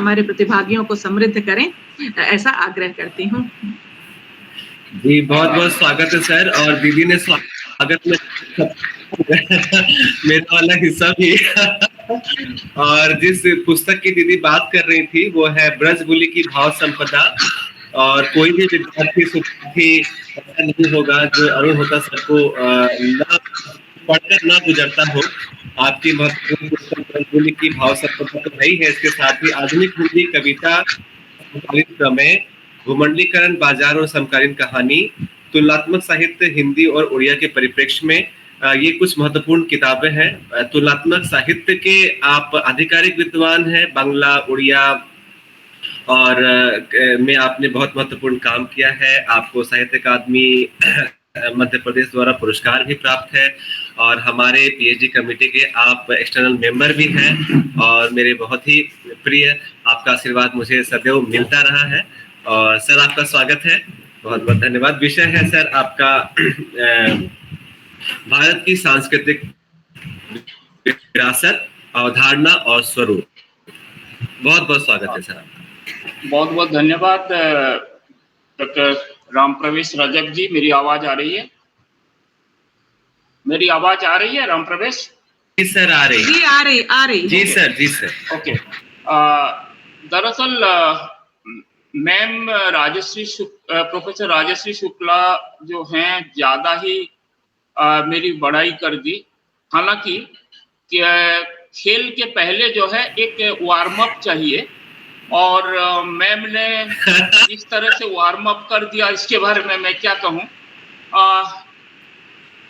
हमारे प्रतिभागियों को समृद्ध करें, ऐसा आग्रह करती हूँ। जी, बहुत बहुत स्वागत है सर। और दीदी ने स्वागत में मेरा वाला हिस्सा भी और जिस पुस्तक की दीदी बात कर रही थी वो है ब्रजबुलि की भाव संपदा। और कोई भी विद्यार्थी ऐसा नहीं होगा जो अरुण होता सर को न पढ़कर न गुजरता हो। आपकी महत्वपूर्ण पुस्तक ब्रजबुलि की भाव संपदा तो है ही है, इसके साथ ही आधुनिक हिंदी कविता, समकालीन प्रमेय, भूमंडलीकरण, बाजार और समकालीन कहानी, तुलनात्मक साहित्य हिंदी और उड़िया के परिप्रेक्ष्य में, ये कुछ महत्वपूर्ण किताबें हैं। तुलनात्मक साहित्य के आप आधिकारिक विद्वान हैं, बांग्ला, उड़िया और में आपने बहुत महत्वपूर्ण काम किया है। आपको साहित्य अकादमी मध्य प्रदेश द्वारा पुरस्कार भी प्राप्त है और हमारे पीएचडी कमेटी के आप एक्सटर्नल मेंबर भी हैं और मेरे बहुत ही प्रिय, आपका आशीर्वाद मुझे सदैव मिलता रहा है। और सर आपका स्वागत है, बहुत बहुत धन्यवाद। विषय है सर आपका भारत की सांस्कृतिक विरासत, अवधारणा और स्वरूप। बहुत बहुत स्वागत है सर आपका। बहुत बहुत धन्यवाद डॉक्टर राम प्रवेश रजक जी। मेरी आवाज आ रही है? मेरी आवाज आ रही है राम प्रवेश? जी सर आ रही। जी आ रही। जी सर, जी सर। ओके। दरअसल मैम प्रोफेसर राजश्री शुक्ला जो हैं ज्यादा ही मेरी बड़ाई कर दी। हालांकि खेल के पहले जो है एक वार्म अप चाहिए और मैम ने इस तरह से वार्म अप कर दिया, इसके बारे में मैं क्या कहूँ।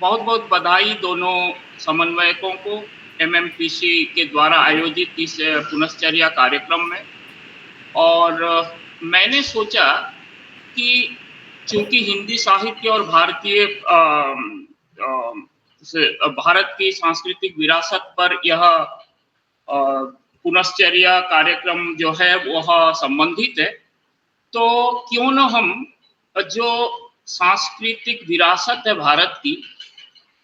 बहुत बहुत बधाई दोनों समन्वयकों को एमएमपीसी के द्वारा आयोजित इस पुनश्चर्या कार्यक्रम में। और मैंने सोचा कि चूंकि हिंदी साहित्य और भारत की सांस्कृतिक विरासत पर यह पुनश्चर्या कार्यक्रम जो है वह संबंधित है, तो क्यों न हम जो सांस्कृतिक विरासत है भारत की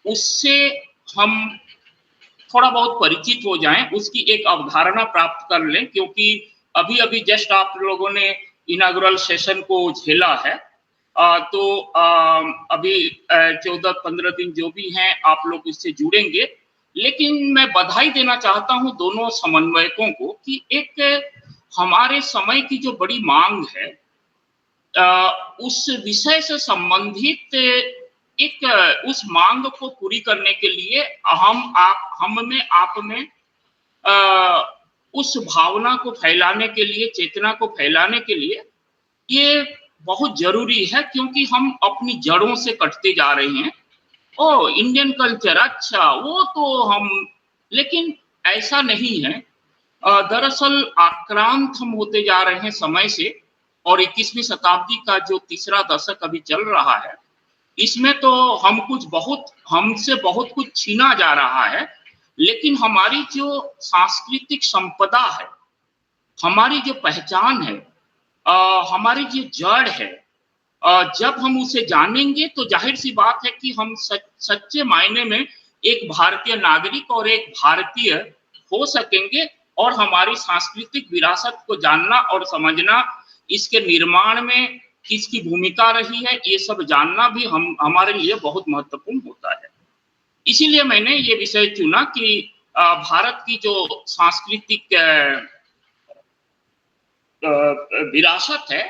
उससे हम थोड़ा बहुत परिचित हो जाएं, उसकी एक अवधारणा प्राप्त कर लें। क्योंकि अभी अभी जस्ट आप लोगों ने इनागुरल सेशन को झेला है, तो अभी 14-15 दिन जो भी हैं आप लोग इससे जुड़ेंगे। लेकिन मैं बधाई देना चाहता हूं दोनों समन्वयकों को कि एक हमारे समय की जो बड़ी मांग है उस विषय से संबंधित एक उस मांग को पूरी करने के लिए आप में उस भावना को फैलाने के लिए, चेतना को फैलाने के लिए ये बहुत जरूरी है। क्योंकि हम अपनी जड़ों से कटते जा रहे हैं। ओ इंडियन कल्चर, अच्छा वो तो हम, लेकिन ऐसा नहीं है। दरअसल आक्रांत हम होते जा रहे हैं समय से। और 21वीं शताब्दी का जो तीसरा दशक अभी चल रहा है, इसमें तो हमसे बहुत कुछ छीना जा रहा है। लेकिन हमारी जो सांस्कृतिक संपदा है, हमारी जो पहचान है, हमारी जो जड़ है, जब हम उसे जानेंगे तो जाहिर सी बात है कि हम सच्चे मायने में एक भारतीय नागरिक और एक भारतीय हो सकेंगे। और हमारी सांस्कृतिक विरासत को जानना और समझना, इसके निर्माण में किसकी भूमिका रही है, ये सब जानना भी हमारे लिए बहुत महत्वपूर्ण होता है। इसीलिए मैंने ये विषय चुना कि भारत की जो सांस्कृतिक विरासत है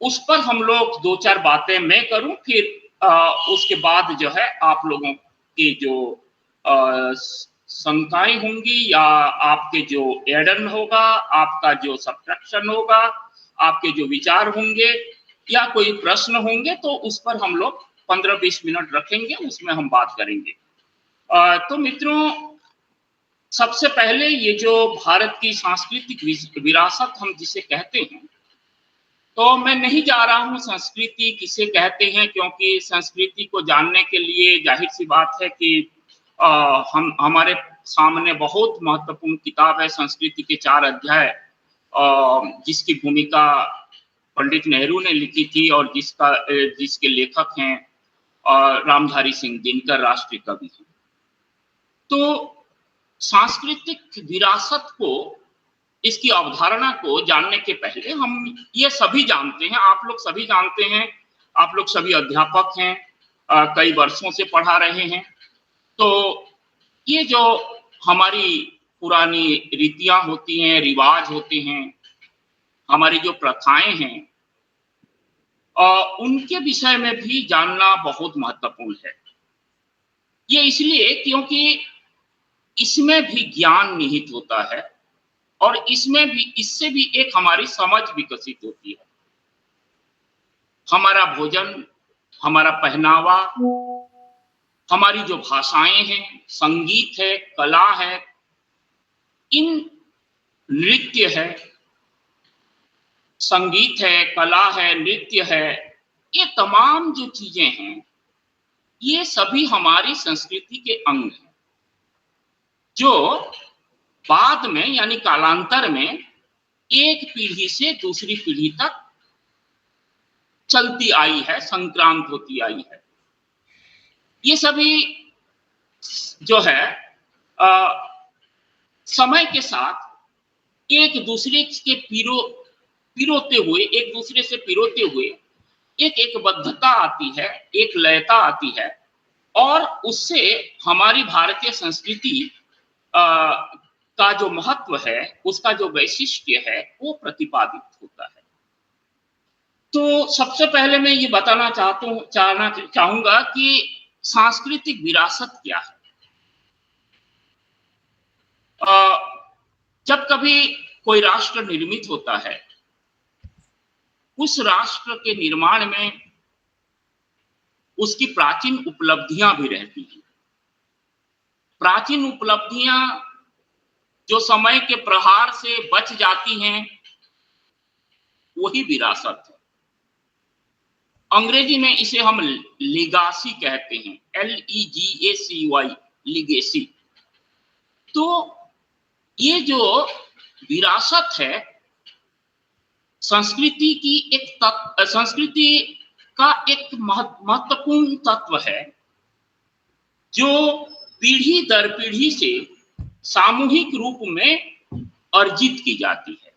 उस पर हम लोग 2-4 बातें मैं करूं, फिर उसके बाद जो है आप लोगों की जो शंकाएं होंगी या आपके जो एडन होगा, आपका जो सब्ट्रैक्शन होगा, आपके जो विचार होंगे या कोई प्रश्न होंगे, तो उस पर हम लोग 15-20 मिनट रखेंगे, उसमें हम बात करेंगे। तो मित्रों, सबसे पहले ये जो भारत की सांस्कृतिक विरासत हम जिसे कहते हैं, तो मैं नहीं जा रहा हूं संस्कृति किसे कहते हैं, क्योंकि संस्कृति को जानने के लिए जाहिर सी बात है कि हमारे सामने बहुत महत्वपूर्ण किताब है संस्कृति के 4 अध्याय, जिसकी भूमिका पंडित नेहरू ने लिखी थी और जिसके लेखक हैं रामधारी सिंह दिनकर, राष्ट्रीय कवि हैं। तो सांस्कृतिक विरासत को इसकी अवधारणा को जानने के पहले हम ये सभी जानते हैं, आप लोग सभी जानते हैं, आप लोग सभी अध्यापक हैं, कई वर्षों से पढ़ा रहे हैं। तो ये जो हमारी पुरानी रीतियां होती हैं, रिवाज होते हैं, हमारी जो प्रथाएं हैं, उनके विषय में भी जानना बहुत महत्वपूर्ण है। ये इसलिए क्योंकि इसमें भी ज्ञान निहित होता है और इससे भी एक हमारी समझ विकसित होती है। हमारा भोजन, हमारा पहनावा, हमारी जो भाषाएं हैं, संगीत है, कला है, नृत्य है, संगीत है, कला है, नृत्य है, ये तमाम जो चीजें हैं, ये सभी हमारी संस्कृति के अंग हैं, जो बाद में यानी कालांतर में एक पीढ़ी से दूसरी पीढ़ी तक चलती आई है, संक्रांत होती आई है। ये सभी जो है समय के साथ एक दूसरे के पिरोते हुए, एक दूसरे से पिरोते हुए एक बद्धता आती है, एक लयता आती है, और उससे हमारी भारतीय संस्कृति का जो महत्व है, उसका जो वैशिष्ट्य है, वो प्रतिपादित होता है। तो सबसे पहले मैं ये बताना चाहूंगा कि सांस्कृतिक विरासत क्या है। जब कभी कोई राष्ट्र निर्मित होता है, उस राष्ट्र के निर्माण में उसकी प्राचीन उपलब्धियां भी रहती हैं। प्राचीन उपलब्धियां जो समय के प्रहार से बच जाती हैं, वही विरासत है। अंग्रेजी में इसे हम लीगासी कहते हैं, LEGACY, लीगेसी। तो ये जो विरासत है, संस्कृति का एक महत्वपूर्ण तत्व है, जो पीढ़ी दर पीढ़ी से सामूहिक रूप में अर्जित की जाती है।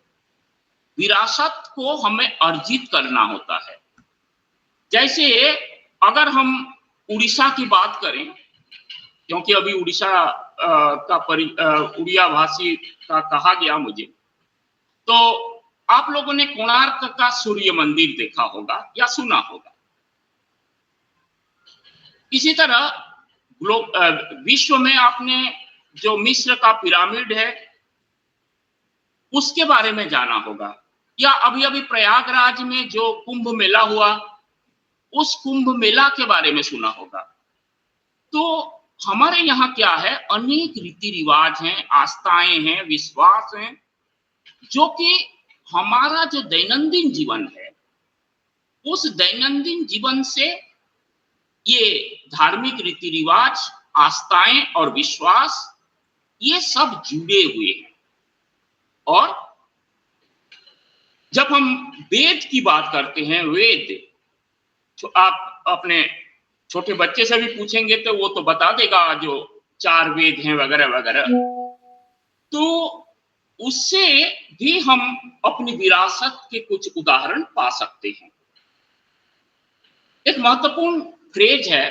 विरासत को हमें अर्जित करना होता है। जैसे अगर हम उड़ीसा की बात करें, क्योंकि अभी उड़ीसा उड़िया भाषी का कहा गया मुझे, तो आप लोगों ने कोणार्क का सूर्य मंदिर देखा होगा या सुना होगा। इसी तरह विश्व में आपने जो मिस्र का पिरामिड है, उसके बारे में जाना होगा, या अभी अभी प्रयागराज में जो कुंभ मेला हुआ, उस कुंभ मेला के बारे में सुना होगा। तो हमारे यहाँ क्या है, अनेक रीति रिवाज हैं, आस्थाएं हैं, विश्वास हैं, जो कि हमारा जो दैनंदिन जीवन है, उस दैनंदिन जीवन से ये धार्मिक रीति रिवाज, आस्थाएं और विश्वास, ये सब जुड़े हुए हैं। और जब हम वेद की बात करते हैं, वेद, तो आप अपने छोटे बच्चे से भी पूछेंगे तो वो तो बता देगा जो 4 वेद हैं वगैरह वगैरह। तो उससे भी हम अपनी विरासत के कुछ उदाहरण पा सकते हैं। एक महत्वपूर्ण फ्रेज है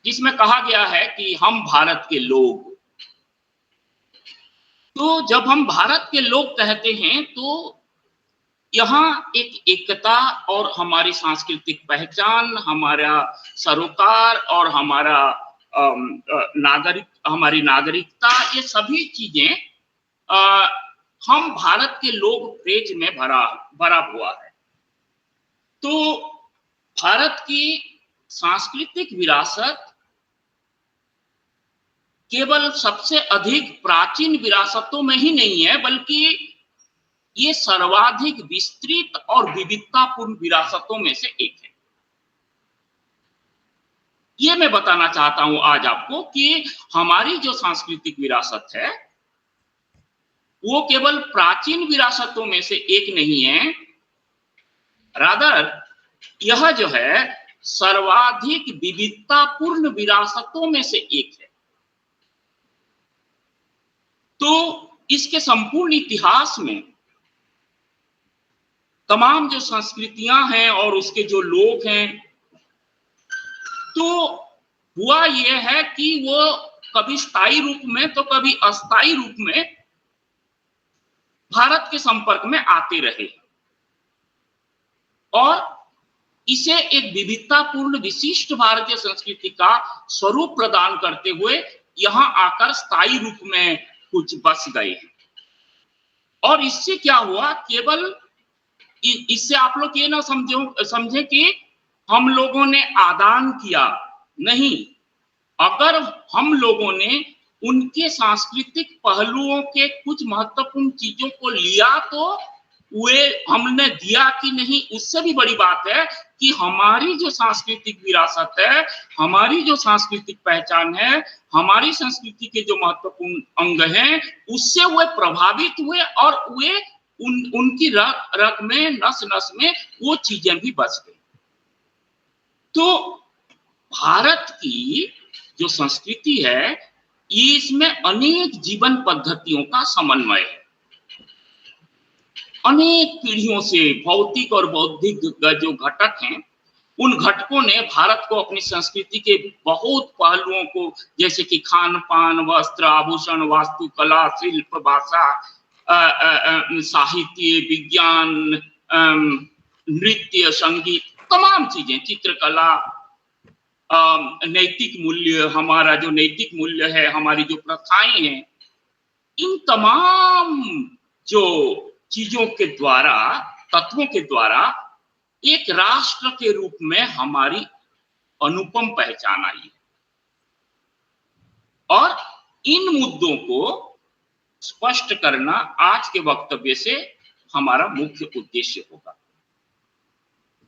जिसमें कहा गया है कि हम भारत के लोग। तो जब हम भारत के लोग कहते हैं, तो यहाँ एक एकता और हमारी सांस्कृतिक पहचान, हमारा सरोकार और हमारी नागरिकता, ये सभी चीजें हम भारत के लोग फ्रेज में भरा हुआ है। तो भारत की सांस्कृतिक विरासत केवल सबसे अधिक प्राचीन विरासतों में ही नहीं है, बल्कि ये सर्वाधिक विस्तृत और विविधतापूर्ण विरासतों में से एक है। ये मैं बताना चाहता हूं आज आपको कि हमारी जो सांस्कृतिक विरासत है, वो केवल प्राचीन विरासतों में से एक नहीं है, रादर यह जो है सर्वाधिक विविधतापूर्ण विरासतों में से एक है। तो इसके संपूर्ण इतिहास में तमाम जो संस्कृतियां हैं और उसके जो लोग हैं, तो हुआ यह है कि वो कभी स्थायी रूप में तो कभी अस्थायी रूप में भारत के संपर्क में आते रहे और इसे एक विविधतापूर्ण विशिष्ट भारतीय संस्कृति का स्वरूप प्रदान करते हुए यहां आकर स्थायी रूप में कुछ बस गए हैं। और इससे क्या हुआ, केवल इससे आप लोग ये ना समझे कि हम लोगों ने आदान किया, नहीं, अगर हम लोगों ने उनके सांस्कृतिक पहलुओं के कुछ महत्वपूर्ण चीजों को लिया तो वे हमने दिया कि नहीं, उससे भी बड़ी बात है कि हमारी जो सांस्कृतिक विरासत है, हमारी जो सांस्कृतिक पहचान है, हमारी संस्कृति के जो महत्वपूर्ण अंग हैं, उससे वे प्रभावित हुए और वे उनकी रग में, नस नस में वो चीजें भी बस गई। तो भारत की जो संस्कृति है, इसमें अनेक जीवन पद्धतियों का समन्वय है। अनेक पीढ़ियों से भौतिक और बौद्धिक जो घटक हैं, उन घटकों ने भारत को अपनी संस्कृति के बहुत पहलुओं को, जैसे कि खान पान, वस्त्र, आभूषण, वास्तुकला, शिल्प, भाषा, साहित्य, विज्ञान, नृत्य, संगीत, तमाम चीजें, चित्रकला, नैतिक मूल्य, हमारा जो नैतिक मूल्य है, हमारी जो प्रथाएं हैं, इन तमाम जो चीजों के द्वारा, तत्वों के द्वारा एक राष्ट्र के रूप में हमारी अनुपम पहचान आई। और इन मुद्दों को स्पष्ट करना आज के वक्तव्य से हमारा मुख्य उद्देश्य होगा।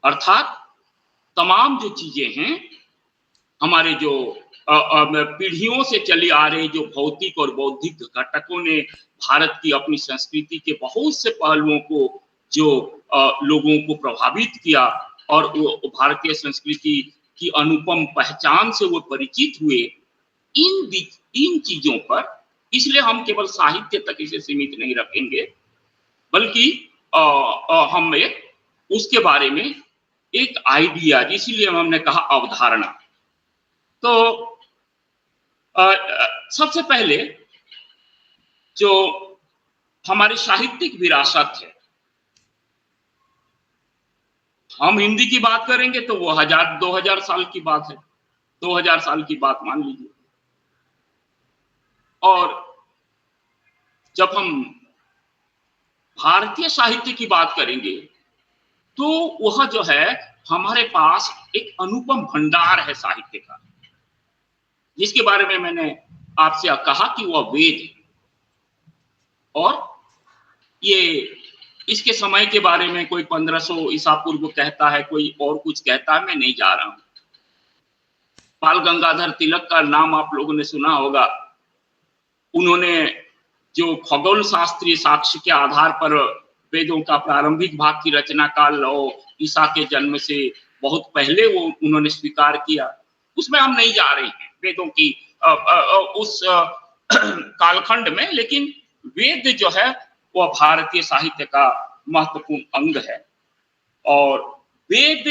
अर्थात तमाम जो चीजें हैं, हमारे जो पीढ़ियों से चली आ रही जो भौतिक और बौद्धिक घटकों ने भारत की अपनी संस्कृति के बहुत से पहलुओं को जो लोगों को प्रभावित किया और वो भारतीय संस्कृति की अनुपम पहचान से वो परिचित हुए, इन चीजों पर, इसलिए हम केवल साहित्य तक इसे सीमित नहीं रखेंगे, बल्कि हम उसके बारे में एक आइडिया, इसीलिए हमने कहा अवधारणा। तो सबसे पहले जो हमारी साहित्यिक विरासत है, हम हिंदी की बात करेंगे तो वो 1000-2000 साल की बात है, 2000 साल की बात मान लीजिए। और जब हम भारतीय साहित्य की बात करेंगे तो वह जो है, हमारे पास एक अनुपम भंडार है साहित्य का, जिसके बारे में मैंने आपसे कहा कि वह वेद है। और ये इसके समय के बारे में कोई 1500 ईसा पूर्व कहता है, कोई और कुछ कहता है, मैं नहीं जा रहा हूं। बाल गंगाधर तिलक का नाम आप लोगों ने सुना होगा। उन्होंने जो खगोल शास्त्रीय साक्ष्य के आधार पर वेदों का प्रारंभिक भाग की रचना काल ईसा के जन्म से बहुत पहले वो उन्होंने स्वीकार किया, उसमें हम नहीं जा रहे हैं वेदों की उस कालखंड में। लेकिन वेद जो है वह भारतीय साहित्य का महत्वपूर्ण अंग है। और वेद,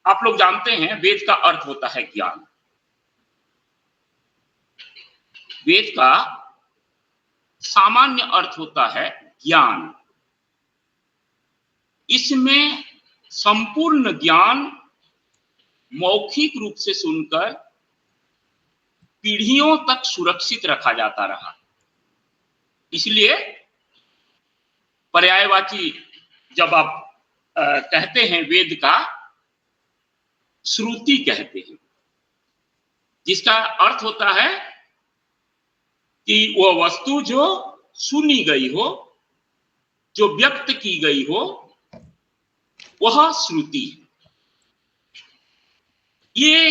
आप लोग जानते हैं, वेद का अर्थ होता है ज्ञान। वेद का सामान्य अर्थ होता है ज्ञान। इसमें संपूर्ण ज्ञान मौखिक रूप से सुनकर पीढ़ियों तक सुरक्षित रखा जाता रहा। इसलिए पर्यायवाची जब आप कहते हैं वेद का, श्रुति कहते हैं, जिसका अर्थ होता है कि वह वस्तु जो सुनी गई हो, जो व्यक्त की गई हो, वह श्रुति। ये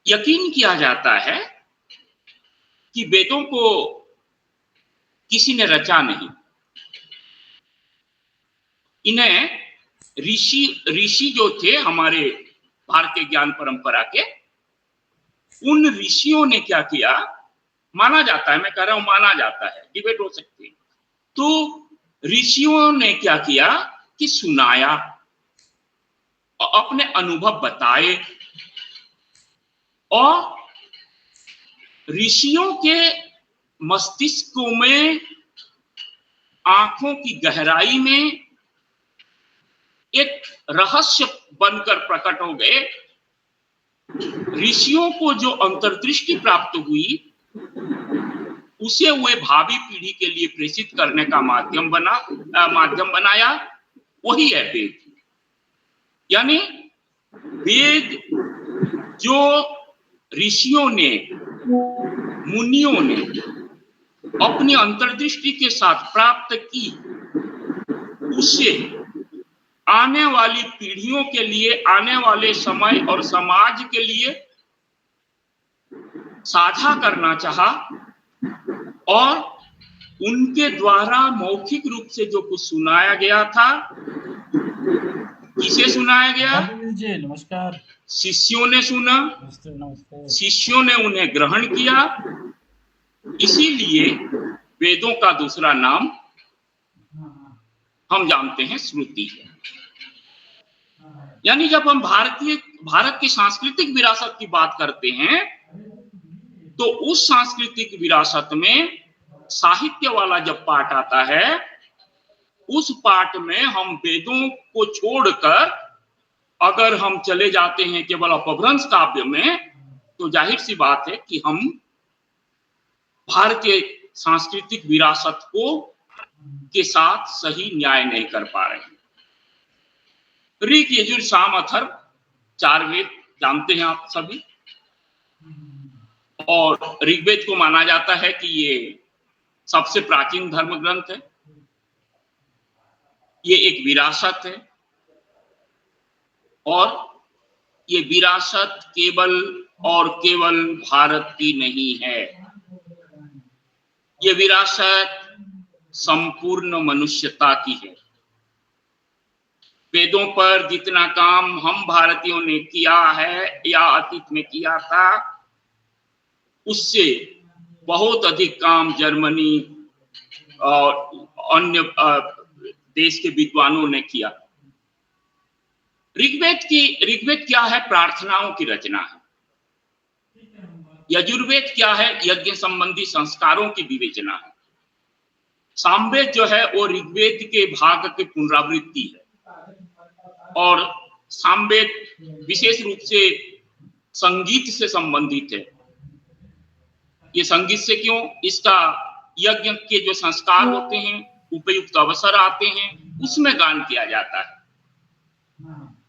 यकीन किया जाता है कि वेदों को किसी ने रचा नहीं, इन्हें ऋषि जो थे हमारे भारतीय ज्ञान परंपरा के, उन ऋषियों ने क्या किया माना जाता है, मैं कह रहा हूं माना जाता है, डिबेट हो सकती है। तो ऋषियों ने क्या किया कि सुनाया, अपने अनुभव बताए, और ऋषियों के मस्तिष्कों में, आंखों की गहराई में एक रहस्य बनकर प्रकट हो गए। ऋषियों को जो अंतर्दृष्टि प्राप्त हुई, उसे वे भावी पीढ़ी के लिए प्रेषित करने का माध्यम बनाया, वही है वेद। यानी वेद जो ऋषियों ने, मुनियों ने अपनी अंतर्दृष्टि के साथ प्राप्त की, उसे आने वाली पीढ़ियों के लिए, आने वाले समय और समाज के लिए साझा करना चाहा, और उनके द्वारा मौखिक रूप से जो कुछ सुनाया गया था, किसे सुनाया गया? जी नमस्कार। शिष्यों ने सुना, नमस्ते। शिष्यों ने उन्हें ग्रहण किया, इसीलिए वेदों का दूसरा नाम हम जानते हैं श्रुति है। यानी जब हम भारत की सांस्कृतिक विरासत की बात करते हैं, तो उस सांस्कृतिक विरासत में साहित्य वाला जब पाठ आता है, उस पाठ में हम वेदों को छोड़कर अगर हम चले जाते हैं केवल अपभ्रंश काव्य में, तो जाहिर सी बात है कि हम भारतीय सांस्कृतिक विरासत को के साथ सही न्याय नहीं कर पा रहे हैं। ऋग, यजुर, साम, अथर्व 4 वेद जानते हैं आप सभी, और ऋग्वेद को माना जाता है कि ये सबसे प्राचीन धर्म ग्रंथ है, ये एक विरासत है, और ये विरासत केवल और केवल भारत की नहीं है, ये विरासत संपूर्ण मनुष्यता की है। वेदों पर जितना काम हम भारतीयों ने किया है या अतीत में किया था, उससे बहुत अधिक काम जर्मनी और अन्य देश के विद्वानों ने किया। ऋग्वेद क्या है? प्रार्थनाओं की रचना है। यजुर्वेद क्या है? यज्ञ संबंधी संस्कारों की विवेचना है। सामवेद जो है वो ऋग्वेद के भाग की पुनरावृत्ति है, और सामवेद विशेष रूप से संगीत से संबंधित है। ये संगीत से क्यों? इसका यज्ञ के जो संस्कार होते हैं, उपयुक्त अवसर आते हैं, उसमें गान किया जाता है।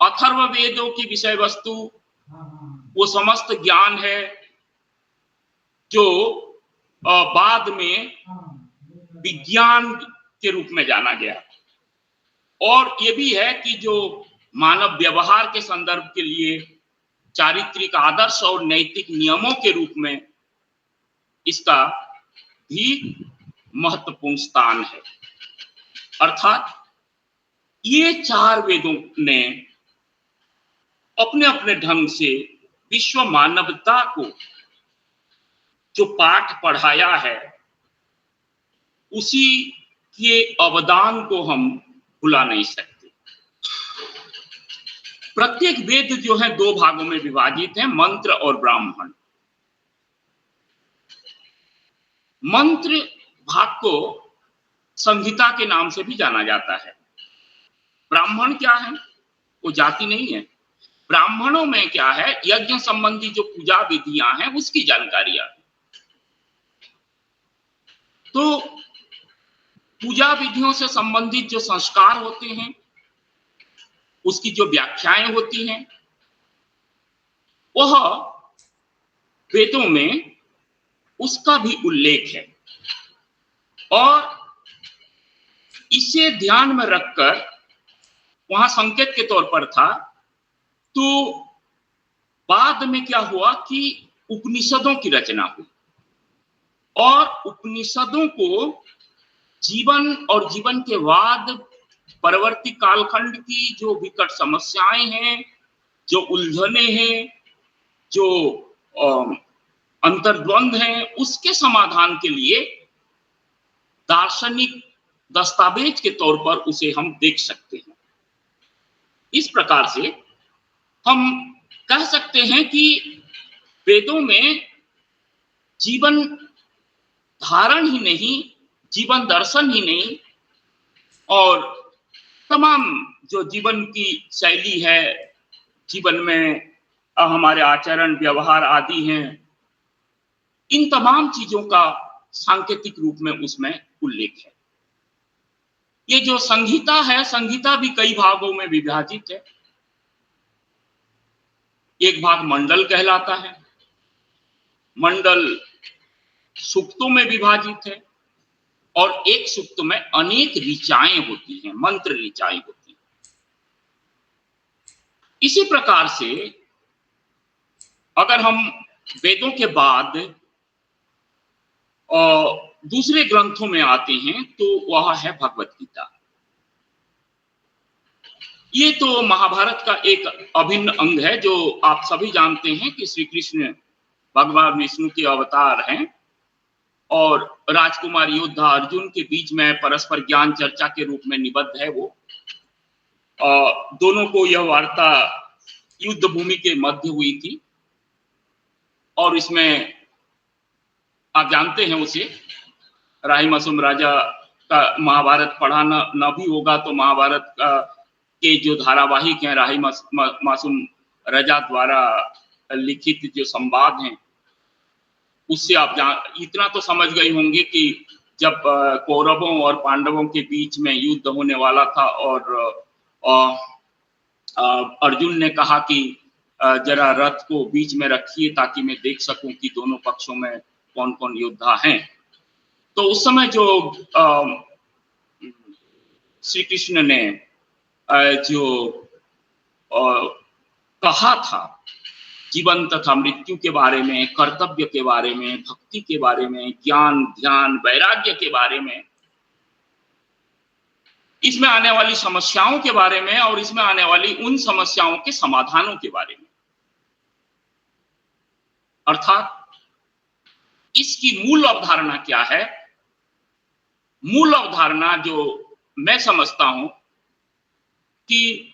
अथर्व वेदों की विषय वस्तु वो समस्त ज्ञान है जो बाद में विज्ञान के रूप में जाना गया, और ये भी है कि जो मानव व्यवहार के संदर्भ के लिए चारित्रिक आदर्श और नैतिक नियमों के रूप में इसका भी महत्वपूर्ण स्थान है। अर्थात ये 4 वेदों ने अपने अपने ढंग से विश्व मानवता को जो पाठ पढ़ाया है, उसी के अवदान को हम भुला नहीं सकते। प्रत्येक वेद जो है 2 भागों में विभाजित है, मंत्र और ब्राह्मण। मंत्र भाग को संहिता के नाम से भी जाना जाता है। ब्राह्मण क्या है? वो जाति नहीं है। ब्राह्मणों में क्या है? यज्ञ संबंधी जो पूजा विधियां हैं उसकी जानकारियां। तो पूजा विधियों से संबंधित जो संस्कार होते हैं, उसकी जो व्याख्याएं होती हैं, वह वेदों में उसका भी उल्लेख है, और इसे ध्यान में रखकर वहां संकेत के तौर पर था। तो बाद में क्या हुआ कि उपनिषदों की रचना हुई, और उपनिषदों को जीवन और जीवन के बाद परवर्ती कालखंड की जो विकट समस्याएं हैं, जो उलझने हैं, जो अंतर्द्वंद हैं, उसके समाधान के लिए दार्शनिक दस्तावेज के तौर पर उसे हम देख सकते हैं। इस प्रकार से हम कह सकते हैं कि वेदों में जीवन धारण ही नहीं, जीवन दर्शन ही नहीं, और तमाम जो जीवन की शैली है, जीवन में हमारे आचरण व्यवहार आदि हैं, इन तमाम चीजों का सांकेतिक रूप में उसमें उल्लेख है। ये जो संहिता है, संहिता भी कई भागों में विभाजित है। एक भाग मंडल कहलाता है, मंडल सूक्तों में विभाजित है, और एक सूक्त में अनेक ऋचाएं होती हैं, मंत्र ऋचाएं होती हैं। इसी प्रकार से अगर हम वेदों के बाद दूसरे ग्रंथों में आते हैं तो वह है भगवत गीता। ये तो महाभारत का एक अभिन्न अंग है, जो आप सभी जानते हैं कि श्री कृष्ण भगवान विष्णु के अवतार हैं, और राजकुमार योद्धा अर्जुन के बीच में परस्पर ज्ञान चर्चा के रूप में निबद्ध है वो। दोनों को यह वार्ता युद्ध भूमि के मध्य हुई थी, और इसमें आप जानते हैं उसे, राही मासूम राजा का महाभारत पढ़ा न भी होगा तो महाभारत के जो धारावाहिक हैं, राही मासूम राजा द्वारा लिखित जो संवाद हैं, उससे आप इतना तो समझ गए होंगे कि जब कौरवों और पांडवों के बीच में युद्ध होने वाला था, और अर्जुन ने कहा कि जरा रथ को बीच में रखिए ताकि मैं देख सकूं कि दोनों पक्षों में कौन कौन योद्धा हैं। तो उस समय जो श्री कृष्ण ने जो कहा था जीवन तथा मृत्यु के बारे में, कर्तव्य के बारे में, भक्ति के बारे में, ज्ञान ध्यान वैराग्य के बारे में, इसमें आने वाली समस्याओं के बारे में, और इसमें आने वाली उन समस्याओं के समाधानों के बारे में, अर्थात इसकी मूल अवधारणा क्या है? मूल अवधारणा जो मैं समझता हूं कि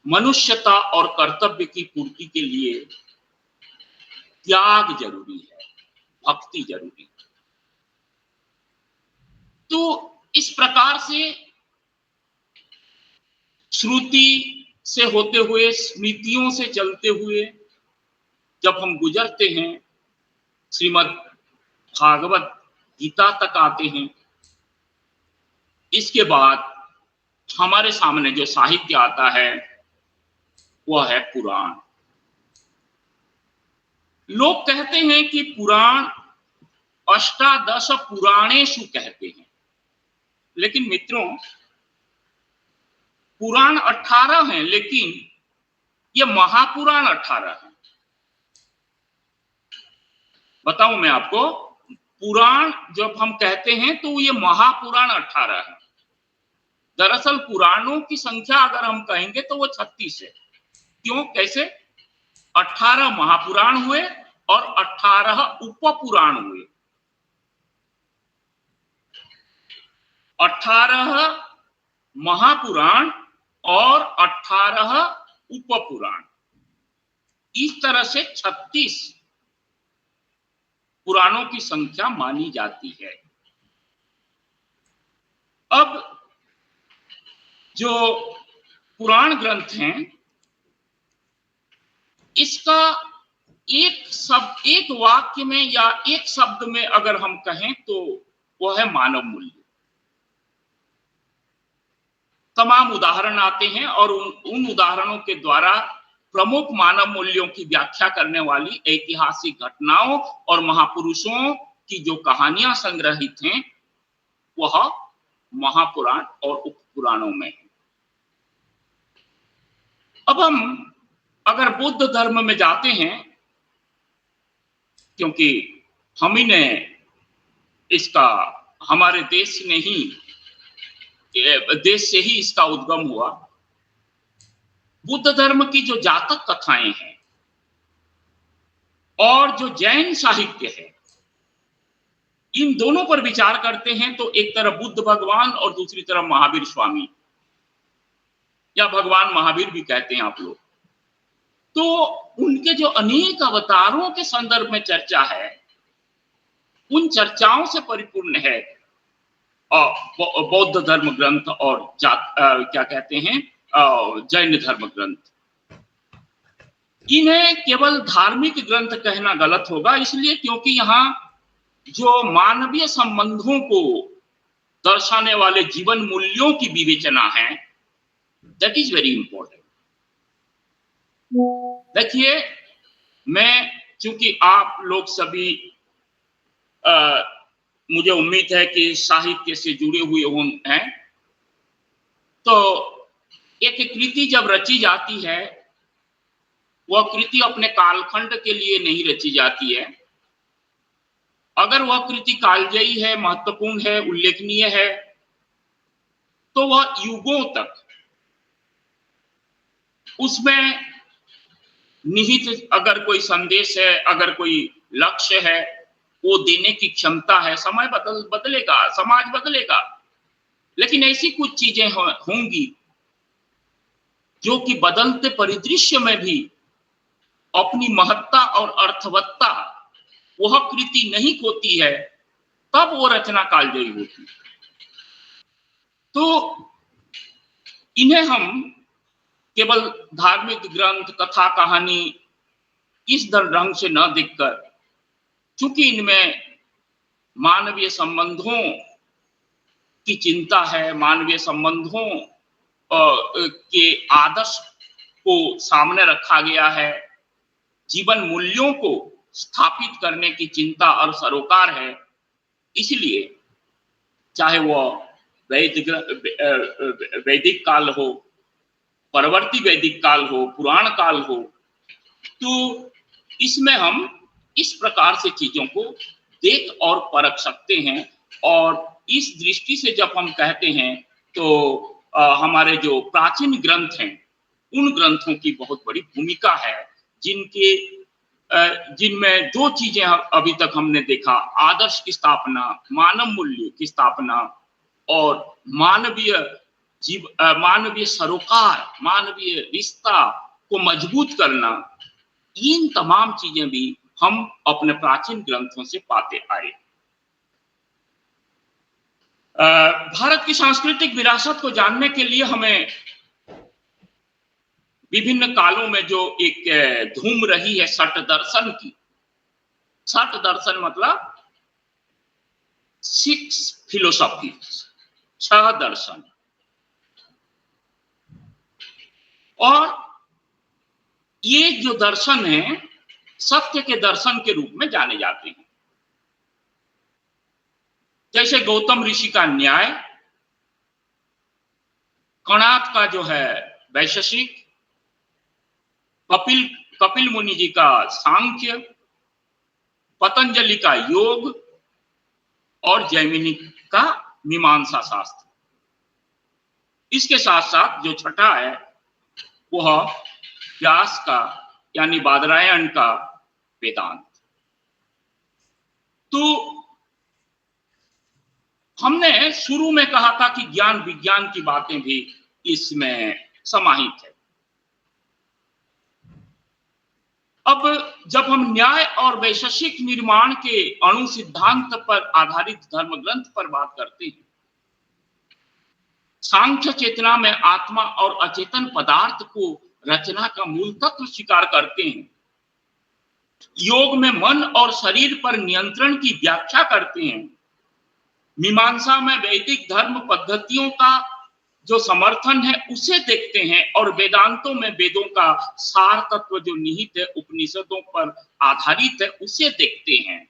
मनुष्यता और कर्तव्य की पूर्ति के लिए त्याग जरूरी है, भक्ति जरूरी है। तो इस प्रकार से श्रुति से होते हुए, स्मृतियों से चलते हुए जब हम गुजरते हैं, श्रीमद् भागवत गीता तक आते हैं, इसके बाद हमारे सामने जो साहित्य आता है वह है पुराण। लोग कहते हैं कि पुराण अष्टादश पुराणेषु कहते हैं, लेकिन मित्रों पुराण 18 हैं, लेकिन ये महापुराण 18 हैं। बताऊं मैं आपको, पुराण जब हम कहते हैं तो ये महापुराण 18 है। दरअसल पुराणों की संख्या अगर हम कहेंगे तो वो 36 है। क्यों, कैसे? 18 महापुराण हुए और 18 उपपुराण हुए। 18 महापुराण और 18 उपपुराण, इस तरह से 36 पुराणों की संख्या मानी जाती है। अब जो पुराण ग्रंथ हैं, इसका एक वाक्य में या एक शब्द में अगर हम कहें तो वह है मानव मूल्य। तमाम उदाहरण आते हैं और उन उदाहरणों के द्वारा प्रमुख मानव मूल्यों की व्याख्या करने वाली ऐतिहासिक घटनाओं और महापुरुषों की जो कहानियां संग्रहित हैं वह महापुराण और उपपुराणों में है। अब हम अगर बुद्ध धर्म में जाते हैं, क्योंकि हम ही ने इसका, हमारे देश से ही इसका उद्गम हुआ। बुद्ध धर्म की जो जातक कथाएं हैं और जो जैन साहित्य है, इन दोनों पर विचार करते हैं तो एक तरफ बुद्ध भगवान और दूसरी तरफ महावीर स्वामी, या भगवान महावीर भी कहते हैं आप लोग। तो उनके जो अनेक अवतारों के संदर्भ में चर्चा है, उन चर्चाओं से परिपूर्ण है बौद्ध धर्म ग्रंथ और क्या कहते हैं जैन धर्म ग्रंथ। इन्हें केवल धार्मिक ग्रंथ कहना गलत होगा, इसलिए क्योंकि यहाँ जो मानवीय संबंधों को दर्शाने वाले जीवन मूल्यों की विवेचना है, दैट इज वेरी इंपॉर्टेंट। देखिए, मैं चूंकि आप लोग सभी मुझे उम्मीद है कि साहित्य से जुड़े हुए हैं, तो एक कृति जब रची जाती है, वह कृति अपने कालखंड के लिए नहीं रची जाती है। अगर वह कृति कालजयी है, महत्वपूर्ण है, उल्लेखनीय है, तो वह युगों तक उसमें निहित अगर कोई संदेश है, अगर कोई लक्ष्य है, वो देने की क्षमता है। समय बदलेगा, समाज बदलेगा, लेकिन ऐसी कुछ चीजें होंगी जो कि बदलते परिदृश्य में भी अपनी महत्ता और अर्थवत्ता वह कृति नहीं खोती है, तब वो रचना कालजयी होती है। तो इन्हें हम केवल धार्मिक ग्रंथ, कथा, कहानी इस रंग से न देखकर, चूंकि इनमें मानवीय संबंधों की चिंता है, मानवीय संबंधों के आदर्श को सामने रखा गया है, जीवन मूल्यों को स्थापित करने की चिंता और सरोकार है, इसलिए चाहे वह वैदिक काल हो, परवर्ती वैदिक काल हो, पुराण काल हो, तो इसमें हम इस प्रकार से चीजों को देख और परख सकते हैं। और इस दृष्टि से जब हम कहते हैं तो हमारे जो प्राचीन ग्रंथ हैं, उन ग्रंथों की बहुत बड़ी भूमिका है, जिनमें दो चीजें अभी तक हमने देखा: आदर्श की स्थापना, मानव मूल्य की स्थापना और मानवीय सरोकार, मानवीय रिश्ता को मजबूत करना। इन तमाम चीजें भी हम अपने प्राचीन ग्रंथों से पाते आए। भारत की सांस्कृतिक विरासत को जानने के लिए हमें विभिन्न कालों में जो एक धूम रही है षट दर्शन की, षट दर्शन मतलब 6 फिलोसॉफी, 6 दर्शन, और ये जो दर्शन है सत्य के दर्शन के रूप में जाने जाते हैं। जैसे गौतम ऋषि का न्याय, कणाद का जो है वैशेषिक, कपिल मुनि जी का सांख्य, पतंजलि का योग और जैमिनी का मीमांसा शास्त्र। इसके साथ साथ जो छठा है वह व्यास का यानी बादरायण का वेदांत। तो हमने शुरू में कहा था कि ज्ञान विज्ञान की बातें भी इसमें समाहित है। अब जब हम न्याय और वैशेषिक निर्माण के अणु सिद्धांत पर आधारित धर्म ग्रंथ पर बात करते हैं, सांख्य चेतना में आत्मा और अचेतन पदार्थ को रचना का मूल तत्व स्वीकार करते हैं, योग में मन और शरीर पर नियंत्रण की व्याख्या करते हैं, मीमांसा में वैदिक धर्म पद्धतियों का जो समर्थन है उसे देखते हैं, और वेदांतों में वेदों का सार तत्व जो निहित है, उपनिषदों पर आधारित है, उसे देखते हैं।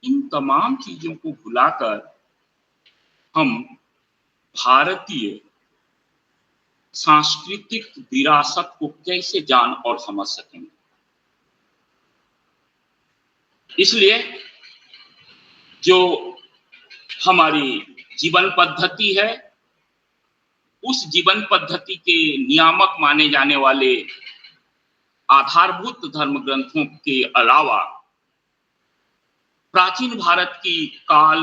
इन तमाम चीजों को भुलाकर हम भारतीय सांस्कृतिक विरासत को कैसे जान और समझ सकेंगे? इसलिए जो हमारी जीवन पद्धति है, उस जीवन पद्धति के नियामक माने जाने वाले आधारभूत धर्म ग्रंथों के अलावा प्राचीन भारत की काल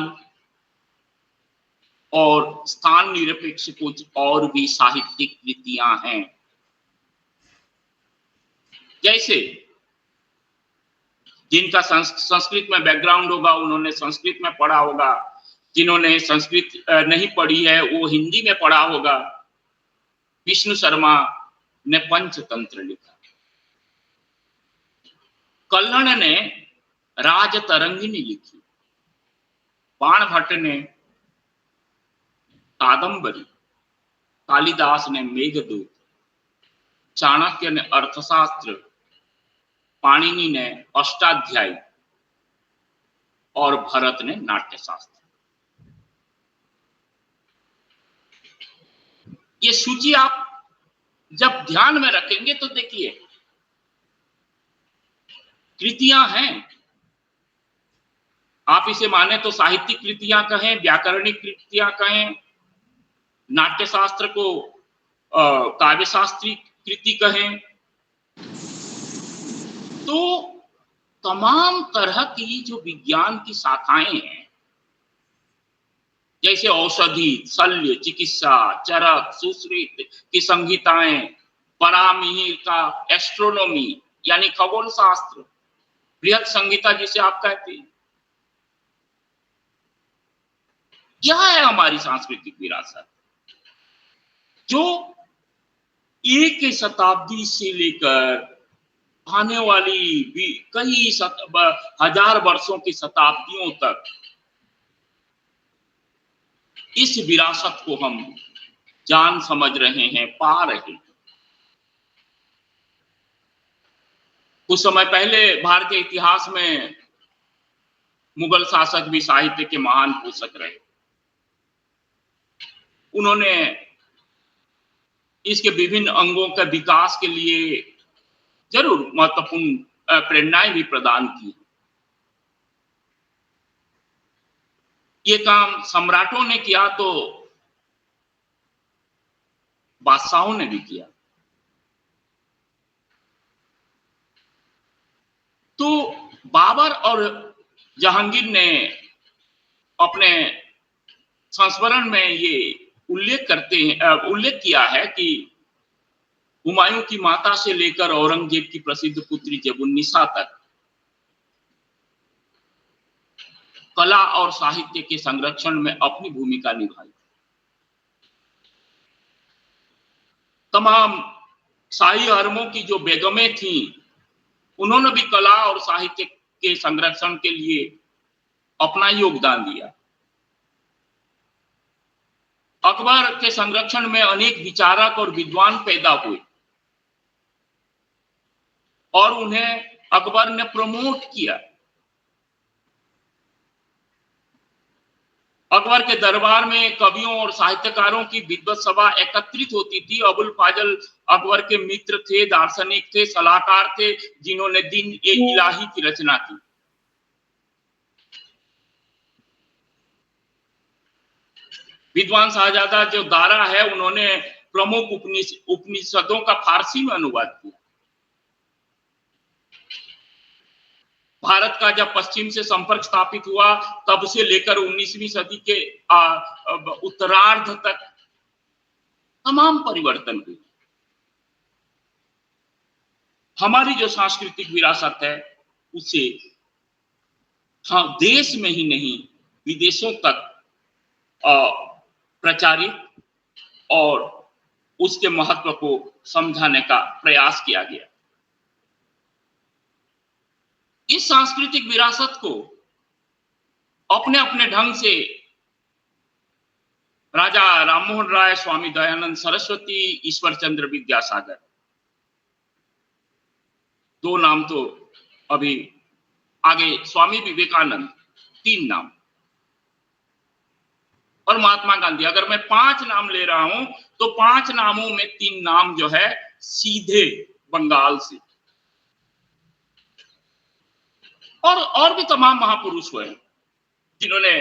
और स्थान निरपेक्ष कुछ और भी साहित्यिक कृतियां हैं। जैसे जिनका संस्कृत में बैकग्राउंड होगा उन्होंने संस्कृत में पढ़ा होगा, जिन्होंने संस्कृत नहीं पढ़ी है वो हिंदी में पढ़ा होगा। विष्णु शर्मा ने पंचतंत्र लिखा, कल्हण ने राजतरंगिणी लिखी, बाणभट्ट ने कादंबरी, कालिदास ने मेघदूत, चाणक्य ने अर्थशास्त्र, पाणिनि ने अष्टाध्यायी और भरत ने नाट्यशास्त्र। ये सूची आप जब ध्यान में रखेंगे तो देखिए कृतियां हैं। आप इसे माने तो साहित्यिक कृतियां कहें, व्याकरणिक कृतियां कहें, नाट्यशास्त्र को काव्यशास्त्री कृति कहें, तो तमाम तरह की जो विज्ञान की शाखाएं हैं, जैसे औषधि, शल्य चिकित्सा, चरक, सुश्रुत की संहिताएं, परामिहिर का एस्ट्रोनॉमी यानी खगोल शास्त्र, बृहत संहिता जिसे आप कहते हैं, यह है हमारी सांस्कृतिक विरासत जो एक शताब्दी से लेकर आने वाली कई हजार वर्षों की शताब्दियों तक इस विरासत को हम जान समझ रहे हैं, पा रहे हैं। कुछ समय पहले भारतीय इतिहास में मुगल शासक भी साहित्य के महान पोषक रहे। उन्होंने इसके विभिन्न अंगों के विकास के लिए जरूर महत्वपूर्ण प्रेरणाएं भी प्रदान की। ये काम सम्राटों ने किया तो बादशाहों ने भी किया। तो बाबर और जहांगीर ने अपने संस्मरण में ये उल्लेख किया है कि हुमायूं की माता से लेकर औरंगजेब की प्रसिद्ध पुत्री जबुन्निसा तक कला और साहित्य के संरक्षण में अपनी भूमिका निभाई। तमाम शाही हरमों की जो बेगमें थीं, उन्होंने भी कला और साहित्य के संरक्षण के लिए अपना योगदान दिया। अकबर के संरक्षण में अनेक विचारक और विद्वान पैदा हुए और उन्हें अकबर ने प्रमोट किया। अकबर के दरबार में कवियों और साहित्यकारों की विद्वत सभा एकत्रित होती थी। अबुल फाजल अकबर के मित्र थे, दार्शनिक थे, सलाहकार थे, जिन्होंने दीन ए इलाही की रचना की। विद्वान शाहजादा जो दारा है, उन्होंने प्रमुख उपनिषदों का फारसी में अनुवाद किया। भारत का जब पश्चिम से संपर्क स्थापित हुआ, तब से लेकर 19वीं सदी के उत्तरार्ध तक तमाम परिवर्तन हुए। हमारी जो सांस्कृतिक विरासत है उसे देश में ही नहीं विदेशों तक प्रचारित और उसके महत्व को समझाने का प्रयास किया गया। इस सांस्कृतिक विरासत को अपने अपने ढंग से राजा राममोहन राय, स्वामी दयानंद सरस्वती, ईश्वर चंद्र विद्यासागर, दो नाम तो अभी आगे, स्वामी विवेकानंद, 3 नाम, और महात्मा गांधी। अगर मैं 5 नाम ले रहा हूं तो 5 नामों में 3 नाम जो है सीधे बंगाल से, और भी तमाम महापुरुष हुए जिन्होंने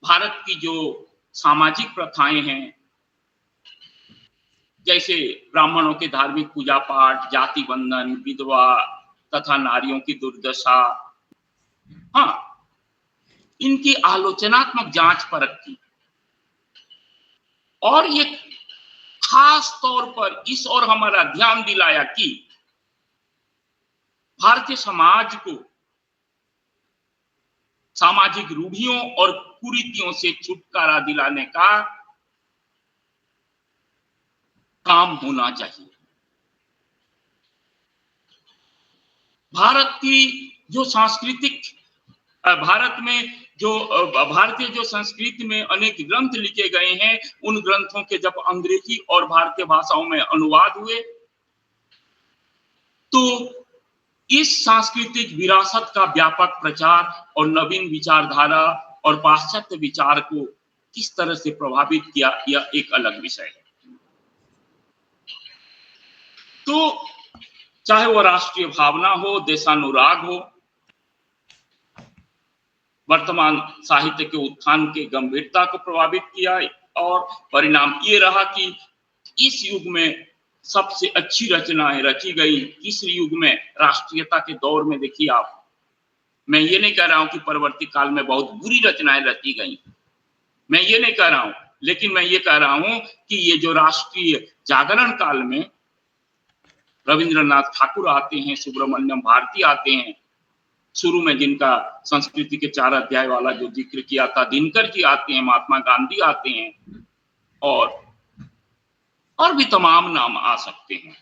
भारत की जो सामाजिक प्रथाएं हैं जैसे ब्राह्मणों के धार्मिक पूजा पाठ, जाति बंधन, विधवा तथा नारियों की दुर्दशा, हाँ, इनकी आलोचनात्मक जांच परख की। और ये खास तौर पर इस ओर हमारा ध्यान दिलाया कि भारतीय समाज को सामाजिक रूढ़ियों और कुरीतियों से छुटकारा दिलाने का काम होना चाहिए। भारत की जो सांस्कृतिक भारत में जो भारतीय जो संस्कृति में अनेक ग्रंथ लिखे गए हैं, उन ग्रंथों के जब अंग्रेजी और भारतीय भाषाओं में अनुवाद हुए तो इस सांस्कृतिक विरासत का व्यापक प्रचार और नवीन विचारधारा और पाश्चात्य विचार को किस तरह से प्रभावित किया, यह एक अलग विषय है। तो चाहे वह राष्ट्रीय भावना हो, देशानुराग हो, वर्तमान साहित्य के उत्थान के गंभीरता को प्रभावित किया और परिणाम ये रहा कि इस युग में सबसे अच्छी रचनाएं रची गई। इस युग में राष्ट्रीयता के दौर में देखिए आप, मैं ये नहीं कह रहा हूं कि परवर्ती काल में बहुत बुरी रचनाएं रची गई, मैं ये नहीं कह रहा हूं, लेकिन मैं ये कह रहा हूं कि ये जो राष्ट्रीय जागरण काल में रविंद्रनाथ ठाकुर आते हैं, सुब्रमण्यम भारती आते हैं, शुरू में जिनका संस्कृति के 4 अध्याय वाला जो जिक्र किया था, दिनकर जी आते हैं, महात्मा गांधी आते हैं और भी तमाम नाम आ सकते हैं।